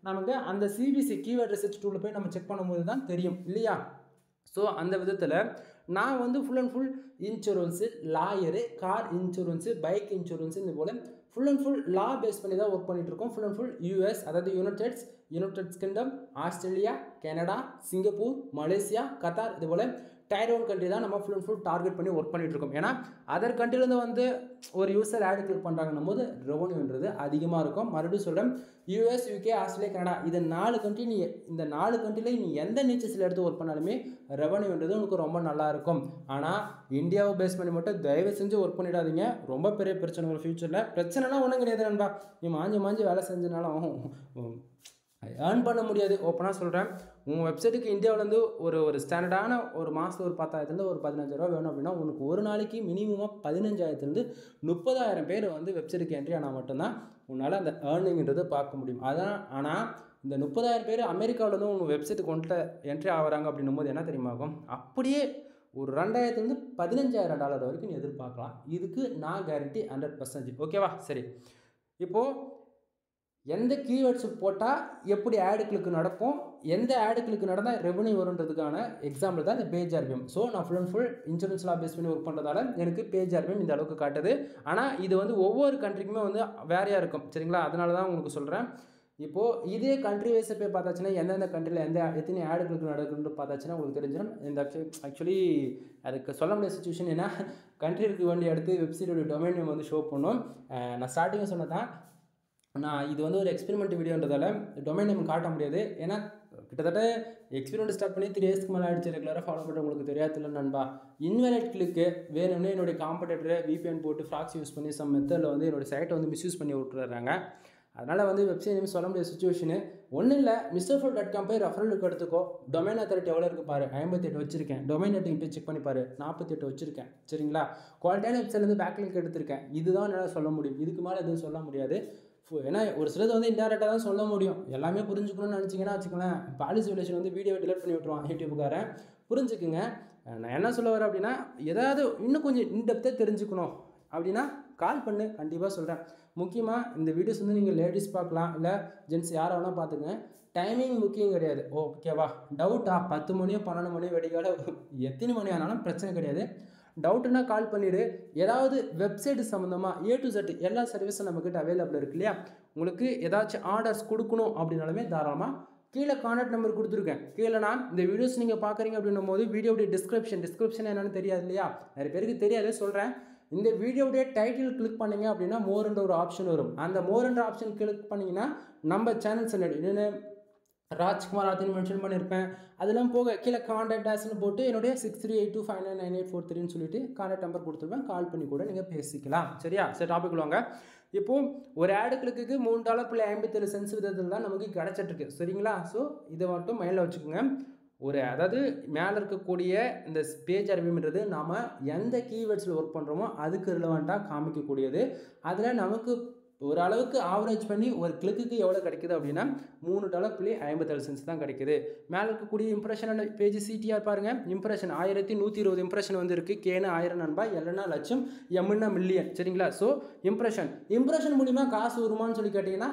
Speaker 1: நமக்கு அந்த CPC கீவேர்ட் ரிசர்ச் டூலில் போய் நம்ம செக் பண்ணும்போது தான் தெரியும் இல்லையா? ஸோ அந்த விதத்தில் நான் வந்து full and full insurance, lawyer, car insurance, bike insurance, இந்த போல் full and full law base பண்ணி தான் ஒர்க் பண்ணிகிட்ருக்கோம். ஃபுல் அண்ட் ஃபுல் US, அதாவது United Kingdom, Australia, Canada, Singapore, Malaysia, Qatar, இது போல் Tier 1 கண்ட்ரி தான் நம்ம ஃபுல் அண்ட் ஃபுல் டார்கெட் பண்ணி ஒர்க் பண்ணிகிட்ருக்கோம். ஏன்னா அதர் கண்ட்ரிலேருந்து வந்து ஒரு யூசர் ஆடு கிளிக் பண்ணுறாங்கன்னும் போது ரெவன்யூன்றது அதிகமாக இருக்கும். மறுபடியும் சொல்கிறேன், US, UK, ஆஸ்திரேலியா, கனடா, இது 4 கண்ட்ரி. நீ இந்த 4 கண்ட்ரியில் நீ எந்த நீச்சஸில் எடுத்து ஒர்க் பண்ணாலுமே ரெவன்யூன்றது உனக்கு ரொம்ப நல்லாயிருக்கும். ஆனால் இந்தியாவை பேஸ் பண்ணி மட்டும் தயவு செஞ்சு ஒர்க் பண்ணிடாதீங்க, ரொம்ப பெரிய பிரச்சனை ஒரு ஃபியூச்சரில். பிரச்சனைனா ஒன்றும் கிடையாது நண்பா, நீ மாஞ்சி வேலை செஞ்சனாலும் ஏர்ன் பண்ண முடியாது. ஓப்பனாக சொல்கிறேன், உங்கள் வெப்சைட்டுக்கு இந்தியாவிலேருந்து ஒரு ஸ்டாண்டர்டான ஒரு மாதம் ஒரு 10,000 ஒரு 15,000 வேணும் அப்படின்னா உனக்கு ஒரு நாளைக்கு மினிமமாக 15,000 30,000 பேர் வந்து வெப்சைட்டுக்கு என்ட்ரி ஆனால் மட்டும்தான் உன்னால் அந்த ஏர்னிங்கிறது பார்க்க முடியும். அதான். ஆனால் இந்த 30,000 பேர் அமெரிக்காவிலேருந்து உங்கள் வெப்சைட்டுக்கு வந்துட்டு என்ட்ரி ஆகிறாங்க அப்படின்னும் போது என்ன தெரியுமாகும், அப்படியே ஒரு $2,000 $15,000 வரைக்கும் நீ எதிர்பார்க்கலாம். இதுக்கு நான் கேரண்டி 100%. ஓகேவா? சரி, இப்போது எந்த கீவேர்ட்ஸு போட்டால் எப்படி ஆடு கிளிக்கு நடக்கும், எந்த ஆடு கிளிக்கு நடந்தால் ரெவன்யூ வருன்றதுக்கான எக்ஸாம்பிள் தான் இந்த பேஜ் RPM. ஸோ நான் ஃபுல் அண்ட் ஃபுல் இன்சூரன்ஸ்லாம் பேஸ் பண்ணி ஒர்க் பண்ணுறதால எனக்கு பேஜ் RPM இந்த அளவுக்கு காட்டுது. ஆனால் இது வந்து ஒவ்வொரு கண்ட்ரிக்குமே வந்து வேறையாக இருக்கும், சரிங்களா? அதனால தான் உங்களுக்கு சொல்கிறேன். இப்போது இதே கண்ட்ரி வைஸை போய் பார்த்தாச்சுன்னா எந்தெந்த கண்ட்ரியில் எத்தனை ஆடு கிளிக்கு நடக்குதுன்னு பார்த்தாச்சுன்னா உங்களுக்கு தெரிஞ்சிடும். இந்த ஆக்சுவலி அதுக்கு சொல்ல முடியாத சுச்சுவேஷன். ஏன்னா கண்ட்ரி இருக்க வேண்டிய இடத்து வெப்சைட்டோட டொமைன் நேம் வந்து ஷோ பண்ணும். நான் ஸ்டார்டிங்காக சொன்னதான், நான் இது வந்து ஒரு எக்ஸ்பெரிமெண்ட் வீடியோன்றதால டொமைன் நேம் காட்ட முடியாது. ஏன்னா கிட்டத்தட்ட எக்ஸ்பீரியன்ஸ் ஸ்டார்ட் பண்ணி 3 இயர்ஸ்க்கு மேலே ஆகிடுச்சு. ரெகுலராக ஃபாலோ பண்ணுற உங்களுக்கு தெரியாதுல்ல நண்பா. இன்வேலிட் கிளிக்கு வேணும்னே என்னுடைய காம்படேட்டரை VPN போட்டு ஃப்ராக்ஸ் யூஸ் பண்ணி சம் மெத்தடில் வந்து என்னோடய சைட்டை வந்து மிஸ்யூஸ் பண்ணி விட்டுறாங்க. அதனால் வந்து வெப்சைட் நேம் சொல்ல முடியாத சுச்சுவேஷனு. ஒன்றும் இல்லை, MrFlow.com போய் ரெஃபரலுக்கு எடுத்துக்கோ. டொமைன் அத்தாரிட்டி எவ்வளோ இருக்குது பாரு, 58 வச்சிருக்கேன். டொமைன் நெட்டிங் போய் செக் பண்ணி பாரு, 48 வச்சிருக்கேன். சரிங்களா, குவாலிட்டியான வெப்சைட்லேருந்து பேக்லிங்க் எடுத்திருக்கேன். இதுதான் என்னால் சொல்ல முடியும், இதுக்கு மேலே எதுவும் சொல்ல முடியாது. ஏன்னா ஒரு சிலது வந்து இன்டெரக்டாக தான் சொல்ல முடியும். எல்லாமே புரிஞ்சுக்கணும்னு நினச்சிங்கன்னா வச்சுக்கலாம், பாலிசி விலேஷன் வந்து வீடியோ டிலீட் பண்ணி விட்ருவான் யூடியூப்புக்காரன். புரிஞ்சுக்குங்க. நான் என்ன சொல்ல வரேன் அப்படின்னா, ஏதாவது இன்னும் கொஞ்சம் இன்டெப்த்தாக தெரிஞ்சுக்கணும் அப்படின்னா கால் பண்ணு, கண்டிப்பாக சொல்கிறேன். முக்கியமாக இந்த வீடியோஸ் வந்து நீங்கள் லேடிஸ் பார்க்கலாம், இல்லை ஜென்ட்ஸ் யாரை வேணால் பார்த்துக்குங்க. டைமிங் முக்கியம் கிடையாது, ஓகேவா? டவுட்டா 10 மணியோ 12 மணியோ வெடிக்கால எத்தனை மணி ஆனாலும் பிரச்சனை கிடையாது. டவுட்டுன்னா கால் பண்ணிவிடு. ஏதாவது வெப்சைட்டு சம்மந்தமாக A to Z எல்லா சர்வீஸும் நம்மக்கிட்ட அவைலபிள் இருக்கு இல்லையா? உங்களுக்கு ஏதாச்சும் ஆர்டர்ஸ் கொடுக்கணும் அப்படின்னாலுமே தாராளமாக கீழே கான்டாக்ட் நம்பர் கொடுத்துருக்கேன். கீழே நான் இந்த வீடியோஸ் நீங்கள் பார்க்குறீங்க அப்படின்னும் போது வீடியோடைய டிஸ்கிரிப்ஷன் என்னென்னு தெரியாது இல்லையா? நிறைய பேருக்கு தெரியாது, சொல்கிறேன். இந்த வீடியோடைய டைட்டில் கிளிக் பண்ணிங்க அப்படின்னா மோர்ன்ற ஒரு ஆப்ஷன் வரும். அந்த மோர்ன்ற ஆப்ஷன் கிளிக் பண்ணிங்கன்னா நம்ம சேனல்ஸ் என்னென்ன ராஜ்குமார் ஆத்தின்னு மென்ஷன் பண்ணியிருப்பேன். அதெல்லாம் போக கீழே கான்டாக்ட் ஆஸ்ன்னு போட்டு என்னுடைய 6382599843 சொல்லிட்டு கான்டாக்ட் நம்பர் கொடுத்துருப்பேன். கால் பண்ணி கூட நீங்கள் பேசிக்கலாம். சரியா? சரி, டாபிக் வாங்க. இப்போது ஒரு ஆடு கிளிக்கு $3.57 விதத்தில் தான் நமக்கு கிடச்சிட்ருக்கு. சரிங்களா? ஸோ இதை மட்டும் மைண்டில் வச்சுக்கோங்க. அதாவது மேலே இருக்கக்கூடிய இந்த பேஜ் அறிவுன்றது நாம் எந்த கீவேர்ட்ஸில் ஒர்க் பண்ணுறோமோ அதுக்கு ரிலவெண்ட்டாக காமிக்கக்கூடியது. அதில் நமக்கு ஓரளவுக்கு ஆவரேஜ் பண்ணி ஒரு கிளிக்கு எவ்வளோ கிடைக்குது அப்படின்னா $3.57 தான் கிடைக்குது. மேலே இருக்கக்கூடிய இம்ப்ரெஷன் பேஜ் CTR பாருங்கள். இம்ப்ரெஷன் 1120 இம்ப்ரெஷன் வந்து இருக்குது. கேனா 1000 நண்பா, எல்னா லட்சம், எம்னா மில்லியன். சரிங்களா? ஸோ இம்ப்ரெஷன் மூலிமா காசு வருமானு சொல்லி கேட்டிங்கன்னா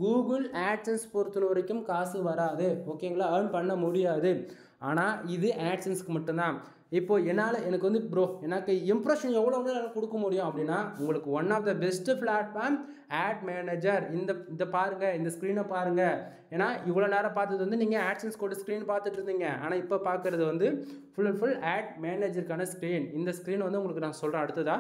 Speaker 1: கூகுள் ஆட்சன்ஸ் பொறுத்த வரைக்கும் காசு வராது. ஓகேங்களா? ஏர்ன் பண்ண முடியாது. ஆனால் இது ஆட்சன்ஸ்க்கு மட்டும்தான். இப்போது எனக்கு வந்து எனக்கு இம்ப்ரெஷன் எவ்வளோ எனக்கு கொடுக்க முடியும் அப்படின்னா, உங்களுக்கு one of the best platform ad manager. இந்த பாருங்கள், இந்த ஸ்க்ரீனை பாருங்கள். ஏன்னா இவ்வளோ நேரம் பார்த்தது வந்து நீங்கள் ஆட்சன்ஸ் கோட் ஸ்க்ரீன் பார்த்துட்டு இருந்தீங்க. ஆனால் இப்போ பார்க்குறது வந்து ஃபுல் ஆட் மேனேஜருக்கான ஸ்க்ரீன். இந்த ஸ்க்ரீன் வந்து உங்களுக்கு நான் சொல்கிறேன் அடுத்ததா.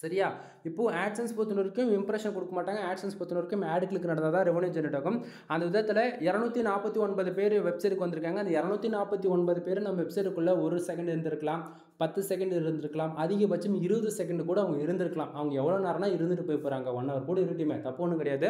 Speaker 1: சரியா? இப்போது ஆட்சன்ஸ் பொறுத்த வரைக்கும் இம்ப்ரெஷன் கொடுக்க மாட்டாங்க. ஆட்சன்ஸ் பொறுத்த வரைக்கும் ஆட் கிளிக் நடந்தால் தான் ரெவன்யூ ஜெனரேட் ஆகும். அந்த விதத்தில் 249 பேர் வெப்சைட்டுக்கு வந்திருக்காங்க. அந்த 249 பேர் நம்ம வெப்சைட்டுக்குள்ளே 1 செகண்ட் இருந்திருக்கலாம், 10 செகண்ட் இருந்திருக்கலாம், அதிகபட்சம் 20 செகண்ட் கூட அவங்க இருந்திருக்கலாம். அவங்க எவ்வளோ நேரம்னா இருந்துட்டு போய் போகிறாங்க. 1 hour கூட இருக்கட்டுமே, தப்பு ஒன்றும் கிடையாது.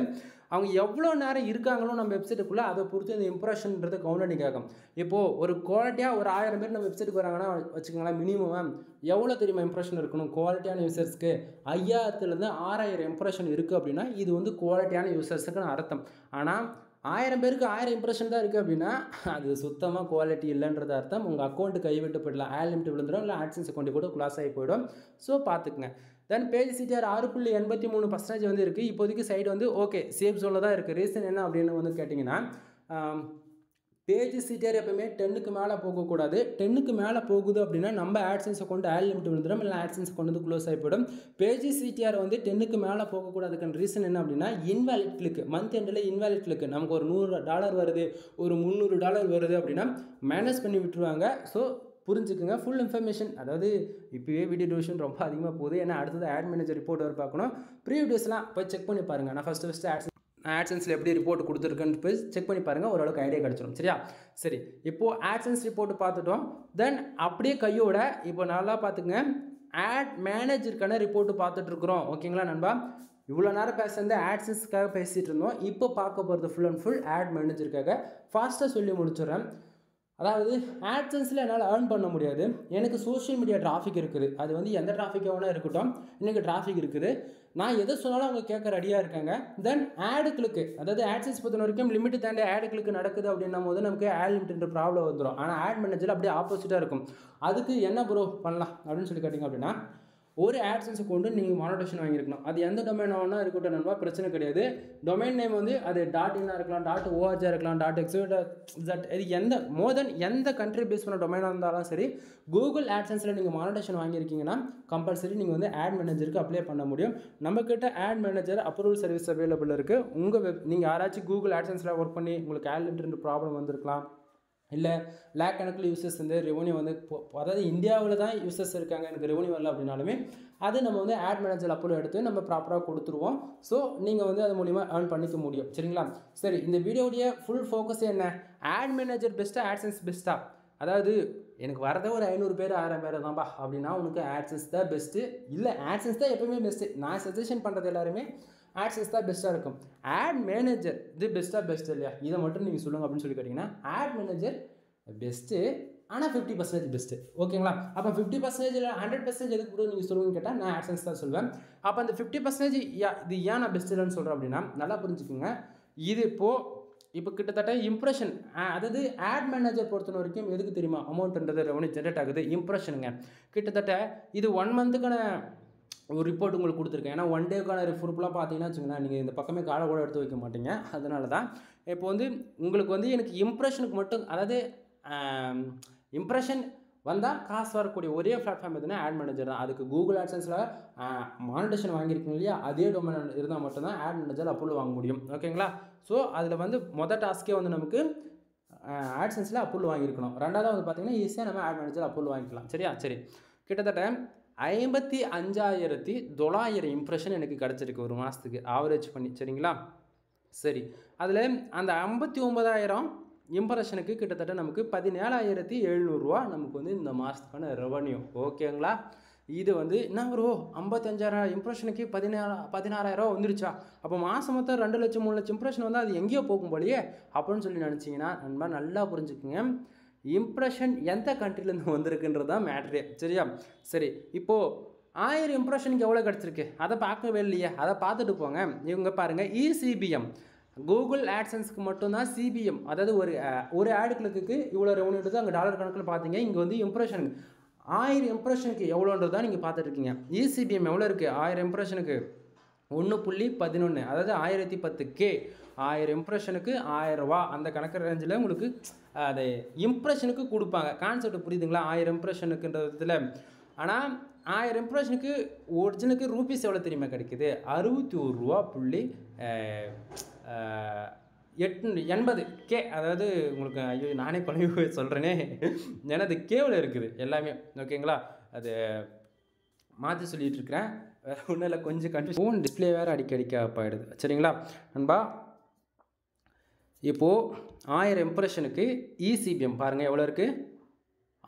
Speaker 1: அவங்க எவ்வளோ நேரம் இருக்காங்களோ நம்ம வெப்சைட்டுக்குள்ளே அதை பொறுத்து இந்த இம்ப்ரெஷன்ன்றது கவுண்ட் ஆகும். இப்போது ஒரு குவாலிட்டியாக ஒரு 1000 பேர் நம்ம வெப்சைட்டுக்கு வராங்கன்னா வச்சுக்கோங்களேன், மினிமம் எவ்வளோ தெரியுமா இம்ப்ரெஷன் இருக்கணும்? குவாலிட்டியான யூசர்ஸ்க்கு 5000 6000 இம்ப்ரெஷன் இருக்குது அப்படின்னா இது வந்து குவாலிட்டியான யூசர்ஸுக்குன்னு அர்த்தம். ஆனால் 1000 பேருக்கு 1000 இம்ப்ரெஷன் தான் இருக்குது அப்படின்னா அது சுத்தமாக குவாலிட்டி இல்லைன்றது அர்த்தம். உங்கள் அக்கௌண்ட்டு கைவிட்டு போயிடலாம், ஆட் லிமிட் விழுந்துடும், இல்லை ஆட்சன்ஸ் அக்கௌண்ட்டு கூட க்ளாஸ் ஆகி போயிடும். ஸோ பார்த்துக்குங்க. தென் பேஜ் CTR 6.83% வந்து இருக்குது. இப்போதைக்கு சைடு வந்து ஓகே சேஃப் ஜோனில் தான் இருக்குது. ரீசன் என்ன அப்படின்னு வந்து கேட்டிங்கன்னா, பேஜ் CTR எப்பவுமே 10க்கு மேலே போகக்கூடாது. 10க்கு மேலே போகுது அப்படின்னா நம்ம ஆட்சன்ஸ் அக்கௌண்ட் ஆட் லிமிட் விழுந்துடும், இல்லை ஆட்சன்ஸ் அக்கௌண்ட் வந்து க்ளோஸ் ஆகி போயிடும். பேஜ் CTR வந்து 10க்கு மேலே போகக்கூடாதுக்கான ரீசன் என்ன அப்படின்னா, இன்வாலிட் கிளிக், மந்த் எண்டில் இன்வாலிட் கிளிக். நமக்கு ஒரு $100 வருது, ஒரு $300 வருது அப்படின்னா மைனஸ் பண்ணி விட்டுருவாங்க. ஸோ புரிஞ்சுக்குங்க. ஃபுல் இன்ஃபர்மேஷன், அதாவது இப்போவே வீடியோ டியூரேஷன் ரொம்ப அதிகமாக போகுது. ஏன்னா அடுத்தது ஆட் மேனேஜர் ரிப்போர்ட் வர பார்க்கணும். ப்ரீவியஸ்லாம் போய் செக் பண்ணி பாருங்கள். நான் ஃபஸ்ட்டு ஆட்சன்ஸில் எப்படி ரிப்போர்ட் கொடுத்துருக்குன்னு போய் செக் பண்ணி பாருங்கள், ஓரளவுக்கு ஐடியா கிடச்சிடும். சரியா? சரி, இப்போது ஆட்சன்ஸ் ரிப்போர்ட் பார்த்துட்டோம். தென் அப்படியே கையோட இப்போ நல்லா பார்த்துங்க, ஆட் மேனேஜருக்கான ரிப்போர்ட்டு பார்த்துட்ருக்குறோம். ஓகேங்களா நண்பா? இவ்வளோ நேரம் பேசுறது ஆட்சன்ஸ்க்காக பேசிகிட்டு இருந்தோம். இப்போ பார்க்க போகிறது ஃபுல் அண்ட் ஃபுல் ஆட் மேனேஜருக்காக. ஃபாஸ்ட்டாக சொல்லி முடிச்சிடுறேன். அதாவது ஆட்சன்ஸில் என்னால் ஏர்ன் பண்ண முடியாது. எனக்கு சோஷியல் மீடியா டிராஃபிக் இருக்குது. அது வந்து எந்த டிராஃபிக்காக வேணால் இருக்கட்டும், இன்றைக்கி டிராஃபிக் இருக்குது. நான் எதை சொன்னாலும் அவங்க கேட்க ரெடியாக இருக்காங்க. தென் ஆடு கிளிக்கு, அதாவது ஆட்சன்ஸ் பொறுத்த வரைக்கும் லிமிட் தாண்டி ஆடு கிளிக்கு நடக்குது அப்படின்னும் போது நமக்கு ஆட் லிமிட்ன்ற ப்ராப்ளம் வந்துடும். ஆனால் ஆட் மேனேஜர் அப்படியே ஆப்போசிட்டாக இருக்கும். அதுக்கு என்ன ப்ரோ பண்ணலாம் அப்படின்னு சொல்லி கேட்டிங்க அப்படின்னா, ஒரு ஆட்சன்ஸை கொண்டு நீங்கள் மானிட்டேஷன் வாங்கியிருக்கணும். அது எந்த டொமைன் ஆகுனா இருக்கட்டும் நண்பா, பிரச்சனை கிடையாது. டொமைன் நேம் வந்து அது .in இருக்கலாம், .org இருக்கலாம், .xyz, இது எந்த கண்ட்ரி பேஸ் பண்ண டொமைனாக இருந்தாலும் சரி, கூகுள் ஆட்சன்ஸில் நீங்கள் மானிட்டேஷன் வாங்கியிருக்கீங்கன்னா கம்பல்சரி நீங்கள் வந்து ஆட் மேனேஜருக்கு அப்ளை பண்ண முடியும். நம்மக்கிட்ட ad manager approval service available இருக்குது. நீங்கள் யாராச்சும் கூகுள் ஆட்சன்ஸில் ஒர்க் பண்ணி உங்களுக்கு ஆட் லிமிட் ப்ராப்ளம் வந்திருக்கலாம், இல்லை லேக் கணக்கில் யூசர்ஸ் வந்து ரெவன்யூ வந்து, அதாவது இந்தியாவில் தான் யூசர்ஸ் இருக்காங்க, எனக்கு ரெவன்யூ வரல அப்படின்னாலுமே அது நம்ம வந்து ஆட் மேனேஜர் அப்ரூவல் எடுத்து நம்ம ப்ராப்பராக கொடுத்துருவோம். ஸோ நீங்கள் வந்து அது மூலிமா ஏர்ன் பண்ணிக்க முடியும். சரிங்களா? சரி, இந்த வீடியோடைய ஃபுல் ஃபோக்கஸ் என்ன? ஆட் மேனேஜர் பெஸ்ட்டாக, ஆட்சன்ஸ் பெஸ்ட்டா? அதாவது எனக்கு வரதே ஒரு 500 பேர் 1000 பேர் தான்ப்பா அப்படின்னா உனக்கு ஆட்சன்ஸ் தான் பெஸ்ட்டு. இல்லை, ஆட்சன்ஸ் தான் எப்பவுமே பெஸ்ட்டு. நான் சஜஷன் பண்ணுறது எல்லாருமே ஆட்சன்ஸ் தான் பெஸ்ட்டாக இருக்கும். ஆட் மேனேஜர் இது பெஸ்ட்டாக பெஸ்ட் இல்லையா? இதை மட்டும் நீங்கள் சொல்லுங்கள் அப்படின்னு சொல்லி கேட்டிங்கன்னா ஆட் மேனேஜர் பெஸ்ட்டு, ஆனால் 50% பெஸ்ட்டு. ஓகேங்களா? அப்போ 50% 100% எதுக்கு கூட நீங்கள் சொல்லுவீங்கன்னு கேட்டால் நான் ஆட்சன்ஸ் தான் சொல்லுவேன். அப்போ அந்த 50% இது ஏன் நான் பெஸ்ட் இல்லைன்னு சொல்கிறேன் அப்படின்னா, நல்லா புரிஞ்சுக்கோங்க. இது இப்போ கிட்டத்தட்ட இம்ப்ரெஷன், அதாவது ஆட் மேனேஜர் பொறுத்த வரைக்கும் எதுக்கு தெரியுமா அமௌண்ட்ன்றது ரெவன்யூ ஜென்ரேட் ஆகுது? இம்ப்ரெஷனுங்க. கிட்டத்தட்ட இது 1 மந்த்துக்கான ஒரு ரிப்போர்ட் உங்களுக்கு கொடுத்துருக்கேன். ஏன்னா 1 டேக்கான ரிப்போர்ட்லாம் பார்த்தீங்கன்னா வச்சுங்களேன், நீங்கள் இந்த பக்கமே காலை கூட எடுத்து வைக்க மாட்டீங்க. அதனால தான் இப்போ வந்து உங்களுக்கு வந்து எனக்கு இம்ப்ரெஷனுக்கு மட்டும், அதாவது இம்ப்ரெஷன் வந்தால் காசு வரக்கூடிய ஒரே பிளாட்ஃபார்ம் எதுனா ஆட் மேனேஜர் தான். அதுக்கு கூகுள் ஆட்சன்ஸில் மானிட்டேஷன் வாங்கியிருக்கீங்க இல்லையா, அதே டொமைன் இருந்தால் மட்டும்தான் ஆட் மேனேஜர் அப்ரூவல் வாங்க முடியும். ஓகேங்களா? ஸோ அதில் வந்து டாஸ்க்கே வந்து நமக்கு ஆட்சன்ஸில் அப்ரூவல் வாங்கியிருக்கணும். ரெண்டாவது வந்து பார்த்திங்கன்னா ஈஸியாக நம்ம ஆட் மேனேஜர் அப்ரூவல் வாங்கிக்கலாம். சரியா? சரி, கிட்டத்தட்ட 55,900 இம்ப்ரெஷன் எனக்கு கிடச்சிருக்கு ஒரு மாதத்துக்கு ஆவரேஜ் பண்ணி. சரிங்களா? சரி, அதில் அந்த 59,000 இம்ப்ரெஷனுக்கு கிட்டத்தட்ட நமக்கு 17,700 ரூபா நமக்கு வந்து இந்த மாதத்துக்கான ரெவன்யூ. ஓகேங்களா? இது வந்து என்ன ப்ரோ 55,000 இம்ப்ரெஷனுக்கு 16,000 வந்துருச்சா? அப்போ மாதம் மொத்தம் 2 லட்சம் 3 லட்சம் இம்ப்ரெஷன் வந்து அது எங்கேயோ போகும் போலையே அப்படின்னு சொல்லி நினச்சிங்கன்னா நண்பா நல்லா புரிஞ்சுக்குங்க. இம்ப்ரெஷன் எந்த கண்ட்ரிலேருந்து வந்திருக்குன்றது தான் மேட்ரே. சரியா? சரி, இப்போது 1000 இம்ப்ரெஷனுக்கு எவ்வளோ கிடச்சிருக்கு அதை பார்க்கவே இல்லையே, அதை பார்த்துட்டு போங்க. இவங்க பாருங்கள், இசிபிஎம் கூகுள் ஆட்சன்ஸ்க்கு மட்டும்தான் சிபிஎம், அதாவது ஒரு ஆடு கிளிக்கு இவ்வளோ ரெவன்யூ தான் அங்கே டாலர் கணக்கில் பார்த்தீங்க. இங்கே வந்து இம்ப்ரெஷனுக்கு 1000 இம்ப்ரெஷனுக்கு எவ்வளோன்றது தான் நீங்கள் பார்த்துட்ருக்கீங்க. இசிபிஎம் எவ்வளோ இருக்குது? 1000 இம்ப்ரெஷனுக்கு 1.11, அதாவது 1010K. 1000 இம்ப்ரெஷனுக்கு 1000 ரூபா அந்த கணக்கு ரேஞ்சில் உங்களுக்கு அது இம்ப்ரெஷனுக்கு கொடுப்பாங்க. கான்செப்ட் புரியுதுங்களா? 1000 இம்ப்ரெஷனுக்குன்றதுல. ஆனால் 1000 இம்ப்ரெஷனுக்கு ஒரிஜினலுக்கு ரூபீஸ் எவ்வளோ தெரியுமா கிடைக்குது? 61 ரூபா 80K. அதாவது உங்களுக்கு ஐயோ நானே குழம்பு சொல்கிறேனே, ஏன்னா அது கேவில் இருக்குது எல்லாமே. ஓகேங்களா? அது மாற்றி சொல்லிகிட்டு இருக்கிறேன், வேறு ஒன்றும் இல்லை, கொஞ்சம் கன்ஃபியூஸ். ஃபோன் டிஸ்பிளே வேறு அடிக்கடிக்க போயிடுது. சரிங்களா நண்பா? இப்போது 1000 இம்ப்ரெஷனுக்கு இசிபிஎம் பாருங்கள் எவ்வளோ இருக்குது?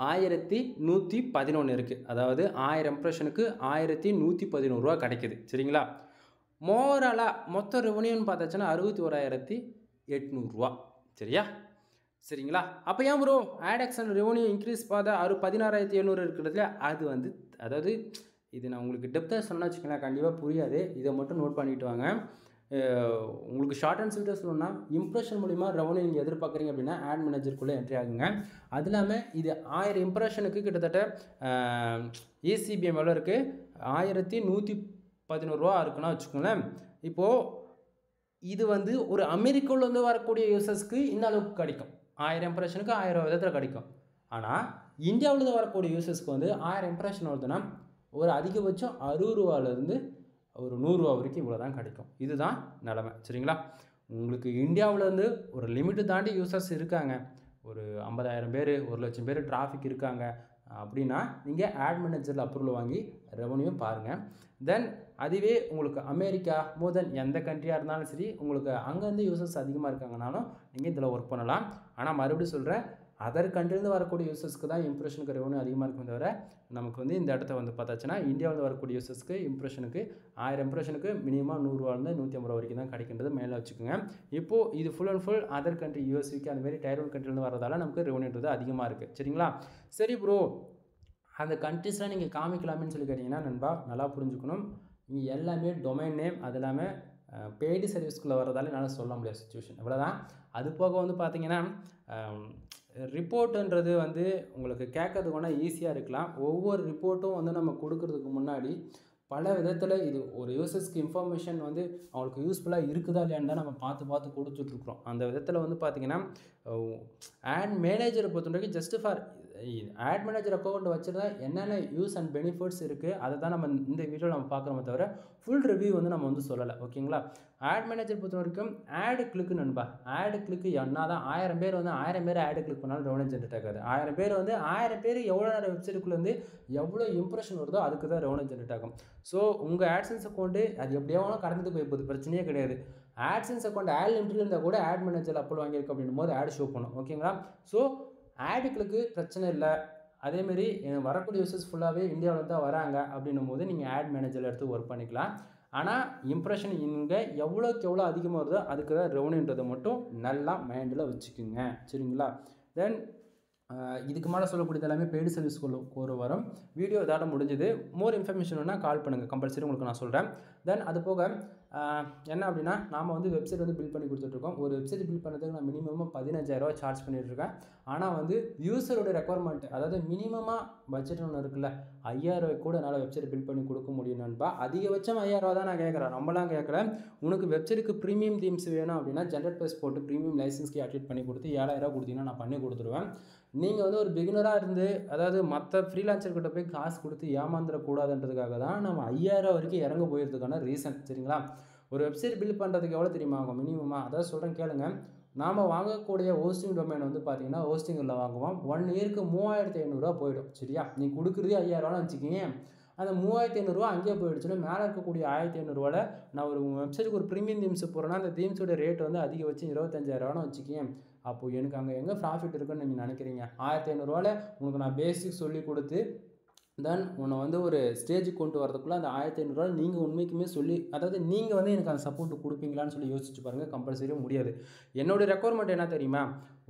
Speaker 1: 1111 இருக்குது. அதாவது 1000 இம்ப்ரெஷனுக்கு 1111 ரூபா கிடைக்குது. சரிங்களா? மோரலாக மொத்த ரெவன்யூன்னு பார்த்தாச்சுன்னா 61,800 ரூபா. சரியா? சரிங்களா? அப்போ ஏன் ப்ரோ ஆட்எக்ஷன் ரெவன்யூ இன்க்ரீஸ் பார்த்தா 16,700 இருக்கிறதுல அது வந்து, அதாவது இது நான் உங்களுக்கு டெப்த்தாக சொன்னால் வச்சுக்கலாம் கண்டிப்பாக புரியாது. இதை மட்டும் நோட் பண்ணிட்டு வாங்க. உங்களுக்கு ஷார்ட் அண்ட் ஸ்வீட்டாக சொல்லணும்னா இம்ப்ரெஷன் மூலிமா ரெவன்யூ நீங்கள் எதிர்பார்க்குறீங்க அப்படின்னா ஆட் மேனேஜருக்குள்ளே என்ட்ரி ஆகுங்க. அது இல்லாமல் இது 1000 இம்ப்ரெஷனுக்கு கிட்டத்தட்ட இசிபிஎம் எவ்வளோ இருக்குது? 1111 ரூபா இருக்குன்னா வச்சுக்கோங்களேன். இப்போது இது வந்து ஒரு அமெரிக்காவிலேருந்து வரக்கூடிய யூசர்ஸ்க்கு இந்த அளவுக்கு கிடைக்கும். 1000 இம்ப்ரெஷனுக்கு 1000 விதத்தில் கிடைக்கும். ஆனால் இந்தியாவிலேருந்து வரக்கூடிய யூசர்ஸ்க்கு வந்து 1000 இம்ப்ரெஷன் வருதுன்னா ஒரு அதிகபட்சம் 60 ரூபாலேருந்து ஒரு 100 ரூபா வரைக்கும் இவ்வளோ தான் கிடைக்கும். இதுதான் நிலமை. சரிங்களா? உங்களுக்கு இந்தியாவிலேருந்து ஒரு லிமிட்டு தாண்டி யூசர்ஸ் இருக்காங்க, ஒரு 50,000 பேர் 1,00,000 பேர் டிராஃபிக் இருக்காங்க அப்படின்னா நீங்கள் ஆட் மேனேஜரில் அப்ரூவல் வாங்கி ரெவன்யூ பாருங்கள். தென் அதுவே உங்களுக்கு அமெரிக்கா மோர் தென் எந்த கண்ட்ரியாக இருந்தாலும் சரி, உங்களுக்கு அங்கேருந்து யூசர்ஸ் அதிகமாக இருக்காங்கனாலும் நீங்கள் இதில் ஒர்க் பண்ணலாம். ஆனால் மறுபடியும் சொல்கிறேன், அதர் கண்ட்ரிலேருந்து வரக்கூடிய யூசர்ஸ்க்கு தான் இம்ப்ரெஷனுக்கு ரெவன்யூ அதிகமாக இருக்கும் தவிர நமக்கு வந்து இந்த இடத்த வந்து பார்த்தாச்சுன்னா இந்தியாவில் வரக்கூடிய யூசர்ஸ்க்கு இம்ப்ரெஷனுக்கு 1000 இம்ப்ரெஷனுக்கு மினிமம் 100 ரூபாலேருந்து 150 ரூபா வரைக்கும் தான் கிடைக்கின்றது மேலே வச்சுக்கோங்க. இப்போது இது full and full other country யூஎஸ்க்கு அந்தமாரி Tier 1 கண்ட்ரிலேருந்து வரதால நமக்கு ரெவன்யூன்றது அதிகமாக இருக்குது. சரிங்களா? சரி ப்ரோ, அந்த கண்ட்ரிஸ்லாம் நீங்கள் காமிக்கலாமேன்னு சொல்லி கேட்டிங்கன்னா நண்பா நல்லா புரிஞ்சுக்கணும். நீங்கள் எல்லாமே டொமைன் நேம் அது இல்லாமல் பெய்டு சர்வீஸ்க்குள்ளே வரதால என்னால் சொல்ல முடியாத சுச்சுவேஷன் இவ்வளோதான். அது போக வந்து பார்த்திங்கன்னா ரிப்போர்ட்டுன்றது வந்து உங்களுக்கு கேட்கறதுக்கு வேணால் ஈஸியாக இருக்கலாம். ஒவ்வொரு ரிப்போர்ட்டும் வந்து நம்ம கொடுக்கறதுக்கு முன்னாடி பல விதத்தில் இது ஒரு யூசர்ஸ்க்கு இன்ஃபர்மேஷன் வந்து அவங்களுக்கு யூஸ்ஃபுல்லாக இருக்குதா இல்லையான்னு தான் நம்ம பார்த்து கொடுத்துட்ருக்குறோம். அந்த விதத்தில் வந்து பார்த்திங்கன்னா ஆட் மேனேஜரை பொறுத்த வரைக்கும் just for ad manager account வச்சுருந்தா என்னென்ன யூஸ் அண்ட் பெனிஃபிட்ஸ் இருக்குது அதை தான் நம்ம இந்த வீடியோவில் நம்ம பார்க்குறோமே தவிர ஃபுல் ரிவ்யூ வந்து நம்ம வந்து சொல்லலை. ஓகேங்களா? ஆட் மேனேஜர் பொறுத்த வரைக்கும் ஆடு கிளிக்கு நண்பா, ஆடு கிளிக்கு என்ன தான் 1000 பேர் வந்து 1000 பேர் ஆடு கிளிக் பண்ணாலும் ரெவன்யூ ஜென்ரேட் ஆகாது. 1000 பேர் வந்து 1000 பேர் எவ்வளோ நேரம் வெப்சைட்டுக்குள்ளே வந்து எவ்வளோ இம்ப்ரெஷன் வருதோ அதுக்கு தான் ரெவன்யூ ஜென்ரேட் ஆகும். ஸோ உங்கள் ஆட்சன்ஸ் அக்கௌண்ட்டு அது எப்படியாவது கடந்துட்டு போய் போகுது, பிரச்சனையே கிடையாது. ஆட்சன்ஸ் அக்கௌண்ட் ஆட் லிமிட்டில் இருந்தால் கூட ஆட் மேனேஜர் அப்லோட் வாங்கியிருக்கு அப்படின்னும் போது ஆட் ஷோ பண்ணும். ஓகேங்களா? ஸோ ஆடுகளுக்கு பிரச்சனை இல்லை. அதேமாரி வரக்கூடிய யூசர்ஸ் ஃபுல்லாகவே இந்தியாவில் தான் வராங்க அப்படின்னும் போது நீங்கள் ஆட் மேனேஜரில் எடுத்து ஒர்க் பண்ணிக்கலாம். ஆனால் இம்ப்ரெஷன் இங்கே எவ்வளோக்கு எவ்வளோ அதிகமாக வருதோ அதுக்கு தான் ரெவன்யூன்றதை மட்டும் நல்லா மைண்டில் வச்சுக்கோங்க. சரிங்களா? தென் இதுக்கு மேலே சொல்லக்கூடியது எல்லாமே பெய்டு சர்வீஸ் ஒரு வரும். வீடியோ இதோட முடிஞ்சது. மோர் இன்ஃபர்மேஷன் வேணால் கால் பண்ணுங்கள், கம்பல்சரி உங்களுக்கு நான் சொல்கிறேன். தென் அது போக என்ன அப்படின்னா நாம் வந்து வெப்சைட் வந்து பில்ட் பண்ணி கொடுத்துட்ருக்கோம். ஒரு வெப்சைட் பில்ட் பண்ணுறதுக்கு நான் மினிமமாக 15,000 சார்ஜ் பண்ணிகிட்ருக்கேன். ஆனால் வந்து யூஸரோட ரெக்குவயர்மெண்ட், அதாவது மினிமமாக பட்ஜெட் ஒன்று இருக்குல்ல, 5,000 கூட என்னால் வெப்சைட் பில்ட் பண்ணி கொடுக்க முடியும் நண்பா. அதிகபட்சம் 5,000 தான் நான் கேட்குறேன், நம்மளாம் கேட்கல. உனக்கு வெப்சைட்டுக்கு ப்ரீமியம் தீம்ஸ் வேணும் அப்படின்னா ஜென்ரேட் ப்ளஸ் போட்டு ப்ரீமியம் லைசன்ஸ்க்கு அப்டேட் பண்ணி கொடுத்து 7,000 கொடுத்தீங்கன்னா நான் பண்ணி கொடுத்துருவேன். நீங்கள் வந்து ஒரு பிகினராக இருந்து, அதாவது மற்ற ஃப்ரீலான்சர்கிட்ட போய் காசு கொடுத்து ஏமாந்துடக்கூடாதுன்றதுக்காக தான் நம்ம 5,000 வரைக்கும் இறங்க போயிருதுக்கான ரீசன். சரிங்களா? ஒரு வெப்சைட் பில்ட் பண்ணுறதுக்கு எவ்வளோ தெரியுமா ஆகும் மினிமமாக? அதாவது சொல்கிறேன் கேளுங்க. நாம் வாங்கக்கூடிய ஹோஸ்டிங் டொமைன் வந்து பார்த்தீங்கன்னா ஹோஸ்டிங்கில் வாங்குவோம். 1 இயருக்கு 3,500 போயிடும். சரியா? நீ கொடுக்குறதே 5,000 வச்சுக்கிங்க. அந்த 3,500 அங்கேயே போயிடுச்சுன்னா மேலே இருக்கக்கூடிய 1,500 நான் ஒரு வெப்சைட்டுக்கு ஒரு ப்ரீமியம் தீம்ஸ் போகிறேன்னா அந்த தீம்ஸோட ரேட் வந்து அதிகபட்சம் 25,000 வச்சுக்கேன். அப்போது எனக்கு அங்கே எங்கே ப்ராஃபிட் இருக்குன்னு நீங்கள் நினைக்கிறீங்க? 1,500 உங்களுக்கு நான் பேசிக் சொல்லி கொடுத்து தென் உன்னை வந்து ஒரு ஸ்டேஜுக்கு கொண்டு வரதுக்குள்ளே அந்த 1,500 நீங்கள் உண்மைக்குமே சொல்லி, அதாவது நீங்கள் வந்து எனக்கு அந்த சப்போர்ட் கொடுப்பீங்களான்னு சொல்லி யோசிச்சு பாருங்கள். கம்பல்சரியாக முடியாது. என்னுடைய ரெக்குவயர்மெண்ட் என்ன தெரியுமா?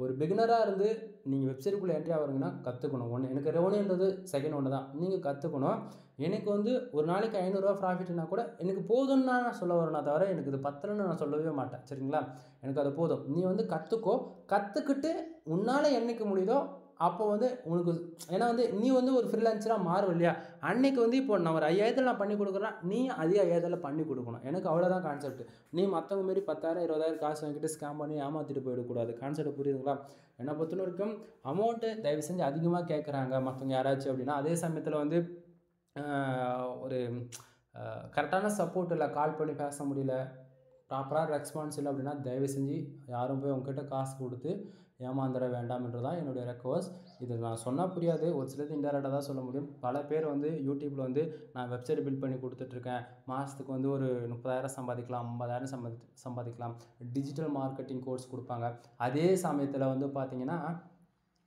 Speaker 1: ஒரு பிகினராக இருந்து நீங்கள் வெப்சைட்டுக்குள்ளே என்ட்ரி ஆகிறீங்கன்னா கற்றுக்கணும். ஒன்று, எனக்கு ரெவன்யூன்றது செகண்ட் ஒன்று தான். நீங்கள் கற்றுக்கணும். எனக்கு வந்து ஒரு நாளைக்கு 500 ப்ராஃபிட்னா கூட எனக்கு போதும்னு நான் சொல்ல வரேன்னா தவிர எனக்கு இது பத்தலன்னு நான் சொல்லவே மாட்டேன். சரிங்களா? எனக்கு அது போதும். நீ வந்து கற்றுக்கோ. கற்றுக்கிட்டு உன்னால் என்னைக்கு முடியுதோ அப்போ வந்து உனக்கு, ஏன்னா வந்து நீ வந்து ஒரு ஃப்ரீலான்சராக மாறும் இல்லையா? அன்னைக்கு வந்து இப்போ நான் ஒரு 5,000 நான் பண்ணி கொடுக்குறேன்னா நீ அதே 5,000 பண்ணி கொடுக்கணும். எனக்கு அவ்வளோதான் கான்செப்ட். நீ மற்றவங்க மாரி 10,000 20,000 காசு வாங்கிட்டு ஸ்கேம் பண்ணி ஏமாற்றிட்டு போயிடக்கூடாது. கான்செப்ட் புரியுதுங்களா? என்னை பொறுத்த வரைக்கும் அமௌண்ட்டு தயவு செஞ்சு அதிகமாக கேட்குறாங்க மற்றவங்க யாராச்சும் அப்படின்னா, அதே சமயத்தில் வந்து ஒரு கரெக்டான சப்போர்ட் இல்லை, கால் பண்ணி பேச முடியல, ப்ராப்பராக ரெஸ்பான்ஸ் இல்லை அப்படின்னா தயவு செஞ்சு யாரும் போய் உங்ககிட்ட காசு கொடுத்து ஏமாந்துட வேண்டாம்ன்றது தான் என்னுடைய ரெக்வஸ்ட். இது நான் சொன்னால் புரியாது, ஒரு சிலது இன்டெரக்டாக தான் சொல்ல முடியும். பல பேர் வந்து யூடியூப்பில் வந்து நான் வெப்சைட் பில்ட் பண்ணி கொடுத்துட்ருக்கேன், மாதத்துக்கு வந்து ஒரு 30,000 சம்பாதிக்கலாம், 50,000 சம்பாதிக்கலாம், டிஜிட்டல் மார்க்கெட்டிங் கோர்ஸ் கொடுப்பாங்க. அதே சமயத்தில் வந்து பார்த்திங்கன்னா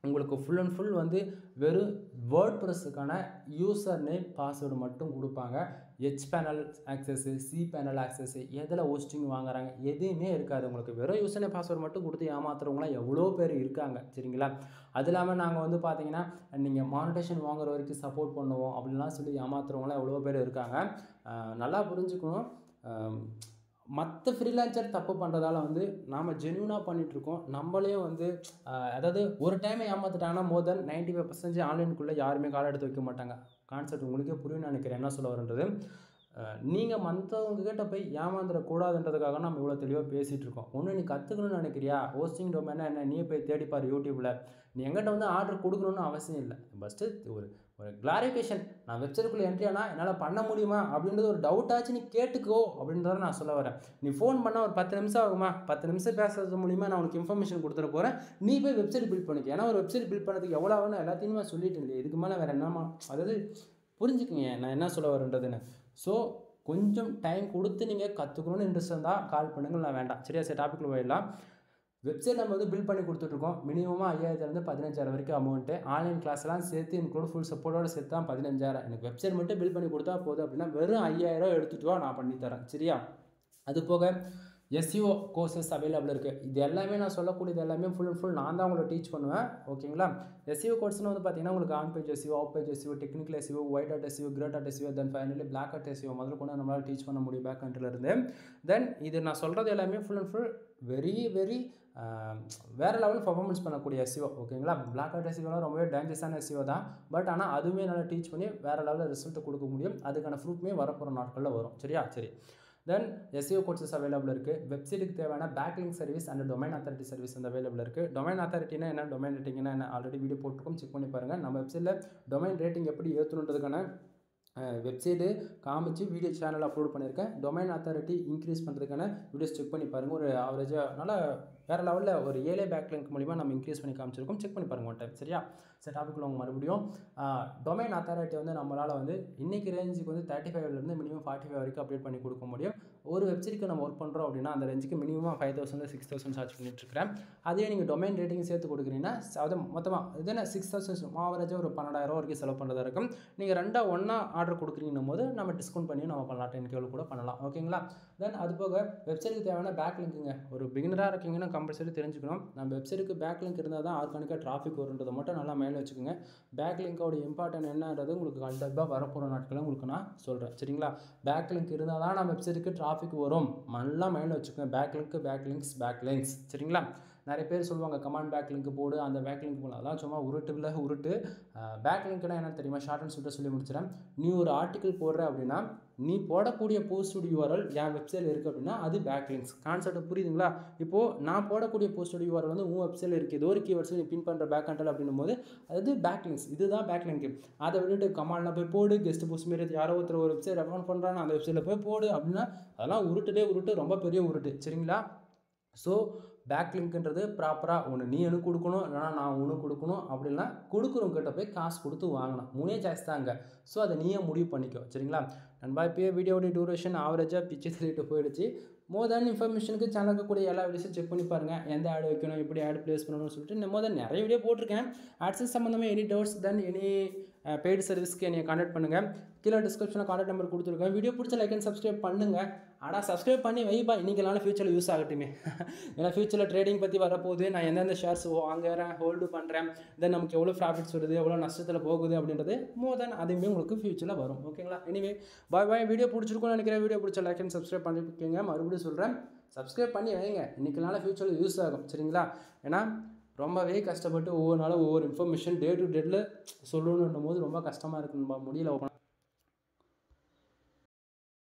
Speaker 1: உங்களுக்கு ஃபுல் அண்ட் ஃபுல் வந்து வெறும் வேர்ட் ப்ரெஸ்ஸுக்கான யூசர் நேம் பாஸ்வேர்டு மட்டும் கொடுப்பாங்க. ஹெச்பேனல் ஆக்சஸ்ஸு, சிபேனல் ஆக்சஸ்ஸு, எதில் ஹோஸ்டிங் வாங்குறாங்க எதுவுமே இருக்காது. உங்களுக்கு வெறும் யூசர் நேம் பாஸ்வேர்டு மட்டும் கொடுத்து ஏமாத்துறவங்களாம் எவ்வளோ பேர் இருக்காங்க. சரிங்களா? அது இல்லாமல் நாங்கள் வந்து பார்த்தீங்கன்னா நீங்கள் மானிட்டேஷன் வாங்குற வரைக்கும் சப்போர்ட் பண்ணுவோம் அப்படின்லாம் சொல்லி ஏமாத்துறவங்களாம் எவ்வளோ பேர் இருக்காங்க. நல்லா புரிஞ்சுக்கணும். மற்ற ஃப்ரீலான்சர் தப்பு பண்ணுறதால வந்து நாம் ஜென்யூனாக பண்ணிகிட்ருக்கோம். நம்மளையும் வந்து அதாவது ஒரு டைம் ஏமாற்றிட்டாங்கன்னா மோர் தென் 95% ஆன்லைனுக்குள்ளே யாருமே கால் எடுத்து வைக்க மாட்டாங்க. கான்செப்ட் உங்களுக்கே புரியும்னு நினைக்கிறேன் என்ன சொல்ல வரன்றது. நீங்கள் மற்றவங்ககிட்ட போய் ஏமாந்துடக்கூடாதுன்றதுக்காக நம்ம இவ்வளோ தெளிவாக பேசிகிட்டு இருக்கோம். ஒன்று, நீ கற்றுக்கணும்னு நினைக்கிறியா? ஹோஸ்டிங் டொமைனா என்ன நீயே போய் தேடிப்பார் யூடியூப்பில். நீ எங்கிட்ட வந்து ஆர்டர் கொடுக்கணுன்னு அவசியம் இல்லை. ஃபஸ்ட்டு ஒரு கிளாரிஃபிகேஷன், நான் வெப்சைட்டுக்குள்ளே என்ட்ரி ஆனால் என்னால் பண்ண முடியுமா அப்படின்றது ஒரு டவுட்டாச்சு நீ கேட்டுக்கோ அப்படின்றத நான் சொல்ல வரேன். நீ ஃபோன் பண்ணால் ஒரு 10 நிமிஷம் ஆகுமா? 10 நிமிஷம் பேசுறது மூலிமா நான் உனக்கு இன்ஃபர்மேஷன் கொடுத்துட போகிறேன். நீ போய் வெப்சைட் பில்ட் பண்ணிக்க. ஏன்னா ஒரு வெப்சைட் பில்ட் பண்ணுறதுக்கு எவ்வளோ ஆகுன்னு எல்லாத்தையுமே சொல்லிட்டு இல்லையே, இதுக்கு மேலே வேறு என்னமா, அதாவது புரிஞ்சுக்குங்க நான் என்ன சொல்ல வரேன்றதுன்னு. ஸோ கொஞ்சம் டைம் கொடுத்து நீங்கள் கற்றுக்கணும்னு இன்ட்ரெஸ்ட் இருந்தால் கால் பண்ணுங்கள், நான் வேண்டாம். சரியா? சரி, டாப்பிக்கில் போயிடலாம். வெப்சைட் நம்ம வந்து பில்ட் பண்ணி கொடுத்துட்ருக்கோம். மினிமமாக 5,000 15,000 வரைக்கும் அமௌண்ட்டு. ஆன்லைன் கிளாஸ்லாம் சேர்த்து இன்க்ளூட் ஃபுல் சப்போர்ட்டோடு சேர்த்து தான் 15,000. எனக்கு வெப்சைட் மட்டும் பில்ட் பண்ணி கொடுத்தா போதும் அப்படின்னா வெறும் 5,000 எடுத்துகிட்டு வா, நான் பண்ணித்தரேன். சரியா? அது போக எஸ்இஓ கோர்சஸ் அவைலபிள் இருக்குது. இது எல்லாமே நான் சொல்லக்கூடியது எல்லாமே ஃபுல் அண்ட் ஃபுல் நான் தான் உங்களுக்கு டீச் பண்ணுவேன். ஓகேங்களா? எஸ்இஓ கோர்ஸ்னு வந்து பார்த்தீங்கன்னா உங்களுக்கு on page SEO, off page SEO, technical SEO, white hat SEO, grey hat SEO, then finally black hat SEO முதல்ல கொண்டு நம்மளால் டீச் பண்ண முடியும் பேக் கண்ட்ரிலேருந்து. தென் இது நான் சொல்கிறது எல்லாமே ஃபுல் அண்ட் ஃபுல் வெரி வேறு லெவல் பர்ஃபார்மன்ஸ் பண்ணக்கூடிய எஸ்இஓ. ஓகேங்களா? பிளாக் ஹாட் எஸ்இஓலாம் ரொம்பவே டேஞ்சரஸான எஸ்இஓ தான். பட் ஆனால் அதுவுமே நல்லா டீச் பண்ணி வேறு லெவலில் ரிசல்ட் கொடுக்க முடியும். அதுக்கான ப்ரூஃப்மே வரப்போகிற நாட்களில் வரும். சரியா? சரி. தென் SEO கோர்சஸ் அவைலபிள் இருக்குது. வெப்சைட்டுக்கு தேவையான backlink service and domain authority service வந்து அவைலபிள் இருக்குது. டொமைன் அத்தாரிட்டினா என்ன, டொமைன் ரேட்டிங்னா என்ன ஆல்ரெடி வீடியோ போட்டுருக்கோம், செக் பண்ணி பாருங்கள். நம்ம வெப்சைட்டில் டொமைன் ரேட்டிங் எப்படி ஏற்றணுன்றதுக்கான வெப்சைட்டு காமிச்சு வீடியோ சேனல் அப்லோட் பண்ணியிருக்கேன். டொமைன் அத்தாரிட்டி இன்க்ரீஸ் பண்ணுறதுக்கான வீடியோஸ் செக் பண்ணி பாருங்கள். ஒரு ஆவரேஜாக நல்லா வேறு லெவலில் ஒரு 7 பேக்லிங்க் மூலிமா நம்ம இன்க்ரீஸ் பண்ணி காமிச்சிருக்கோம். செக் பண்ணி பாருங்கள் ஒன் டைம். சரியா? சரி, டாபிக்ல உங்கள் மறுபடியும் டொமைன் அத்தாரிட்டி வந்து நம்மளால் வந்து இன்றைக்கி ரேஞ்சுக்கு வந்து 35 மினிமம் 45 வரைக்கும் அப்டேட் பண்ணி கொடுக்க முடியும். ஒரு வெப்சைட்டுக்கு நம்ம ஒர்க் பண்ணுறோம் அப்படின்னா அந்த ரேஞ்சுக்கு மினிமம் 5000 6000 சார்ஜ் பண்ணிட்டுருக்கிறேன். அதே நீங்கள் டொமைன் ரேட்டிங் சேர்த்து கொடுக்குறீங்கன்னா அது மொத்தமாக இது என்ன 6000 ஆவரேஜாக ஒரு 12000 வரைக்கும் செலவு பண்ணுறதா இருக்கும். நீங்கள் ரெண்டாக ஒன்றா ஆர்டர் கொடுக்குறீங்கன்னும் போது நம்ம டிஸ்கவுண்ட் பண்ணி நம்ம பண்ணலாம், 10K கூட பண்ணலாம். ஓகேங்களா? தென் அது போக வெப்சைட்டுக்கு தேவையான பேக்லிங்க்குங்க. ஒரு பிகினராக இருக்கீங்கன்னா கம்பல்சரி தெரிஞ்சுக்கணும். நம்ம வெப்சைட்டுக்கு பேக்லிங்க் இருந்தால் தான் ஆர்கானிக்காக டிராஃபிக் வருன்றதை மட்டும் நல்லா மேலே வச்சுக்கோங்க. பேக்லிங்கோட இம்பார்ட்டன்ட் என்னன்றது உங்களுக்கு கண்டிப்பாக வரப்போகிற நாட்களில் உங்களுக்கு நான் சொல்கிறேன். சரிங்களா? பேக்லிங்க் இருந்தால் தான் நம்ம வெப்சைட்டுக்கு டிராஃபிக் வரும். நல்லா மேலே வச்சுக்கோங்க. பேக்லிங்க்ஸ். சரிங்களா? நிறைய பேர் சொல்லுவாங்க கமாண்ட் பேக்லிங்க் போடு, அந்த பேக்லிங்க் போடலாம். அதான் சும்மா உருட்டு. பேக்லிங்க்னா என்ன தெரியுமா? ஷார்ட் அண்ட் ஸ்வீட்டாக சொல்லி முடிச்சிடறேன். நீ ஒரு ஆர்டிக்கல் போடுற அப்படின்னா நீ போடக்கூடிய போஸ்டோட URL என் வெப்சைட்டில் இருக்குது அப்படின்னா அது பேக்லிங்க்ஸ். கான்செப்ட் புரியுதுங்களா? இப்போது நான் போடக்கூடிய போஸ்டோட URL வந்து உன் வெப்சைட்டில் இருக்குது, ஏதோ ஒரு கீவேர்ட்ஸில் நீ பின் பண்ணுற பேக் ஹேண்டல் அப்படின்னும் போது அது பேக்லிங்க்ஸ். இதுதான் பேக்லிங்க். அதை விட்டுட்டு கமாண்டில் போய் போடு, கெஸ்ட் போஸ்ட் மாரி யாரோ ஒருத்தர் ஒரு வெப்சைட் ரெஃபர் பண்ணுறான்னு அந்த வெப்சைட்டில் போய் போடு அப்படின்னா அதெல்லாம் உருட்டு, ரொம்ப பெரிய உருட்டு. சரிங்களா? ஸோ பேக்லிங்க்ன்றது ப்ராப்பராக ஒன்று நீ எனக்கு கொடுக்கணும், இல்லைனா நான் உனக்கு கொடுக்கணும். அப்படின்னா கொடுக்குறவங்கிட்ட போய் காசு கொடுத்து வாங்கணும். 3 சாய்ஸ் தாங்க. ஸோ அதை நீயே முடிவு பண்ணிக்கோ. சரிங்களா? நண்பா, இப்போயே வீடியோடைய டியூரேஷன் ஆவரேஜாக பிச்சு தள்ளிட்டு போயிடுச்சு. மோர் தேன் இன்ஃபர்மேஷனுக்கு சேனலுக்கு கூட எல்லா வீடியோஸும் செக் பண்ணி பாருங்கள். எந்த ஆட் வைக்கணும், எப்படி ஆட் ப்ளேஸ் பண்ணணும்னு சொல்லிட்டு மோர் தேன் நிறைய வீடியோ போட்டிருக்கேன். ஆட்ஸஸ் சம்மந்தமாக எனி டவுட்ஸ் தென் எனி பெய்டு சர்வீஸ்க்கு என்னை கான்டாக்ட் பண்ணுங்கள். கீழே டிஸ்கிரிப்ஷனில் கான்டாக்ட் நம்பர் கொடுத்துருக்கேன். வீடியோ பிடிச்ச லைக் அண்ட் சப்ஸ்கிரைப் பண்ணுங்கள். ஆனால் சப்ஸ்கிரைப் பண்ணி வைப்பா, இன்றைக்கெல்லாம் ஃபியூச்சரில் யூஸ் ஆகட்டுமே. ஏன்னா ஃபியூச்சரில் ட்ரேடிங் பற்றி வரப்போகுது. நான் எந்தெந்த ஷேர்ஸ் வாங்குறேன், ஹோல்டு பண்ணுறேன், தென் நமக்கு எவ்வளோ ப்ராஃபிட்ஸ் வருது, எவ்வளோ நஷ்டத்தில் போகுது அப்படின்றது மோர் தேன் அதுவுமே உங்களுக்கு ஃபியூச்சரில் வரும். ஓகேங்களா? எனிவே பாய். வீடியோ பிடிச்சிருக்கும்னு நினைக்கிறேன். வீடியோ பிடிச்ச லைக் அண்ட் சப்ஸ்கிரைப் பண்ணிக்கோங்க. மறுபடியும் சொல்கிறேன், சப்ஸ்கிரைப் பண்ணி வைங்க. இன்றைக்கெல்லாம் ஃபியூச்சரில் யூஸ் ஆகும். சரிங்களா? ஏன்னா ரொம்பவே கஷ்டப்பட்டு ஒவ்வொரு நாளும் ஒவ்வொரு இன்ஃபர்மேஷன் டே டு டேட்டில் சொல்லணுன்னும் போது ரொம்ப கஷ்டமாக இருக்குன்னு முடியல.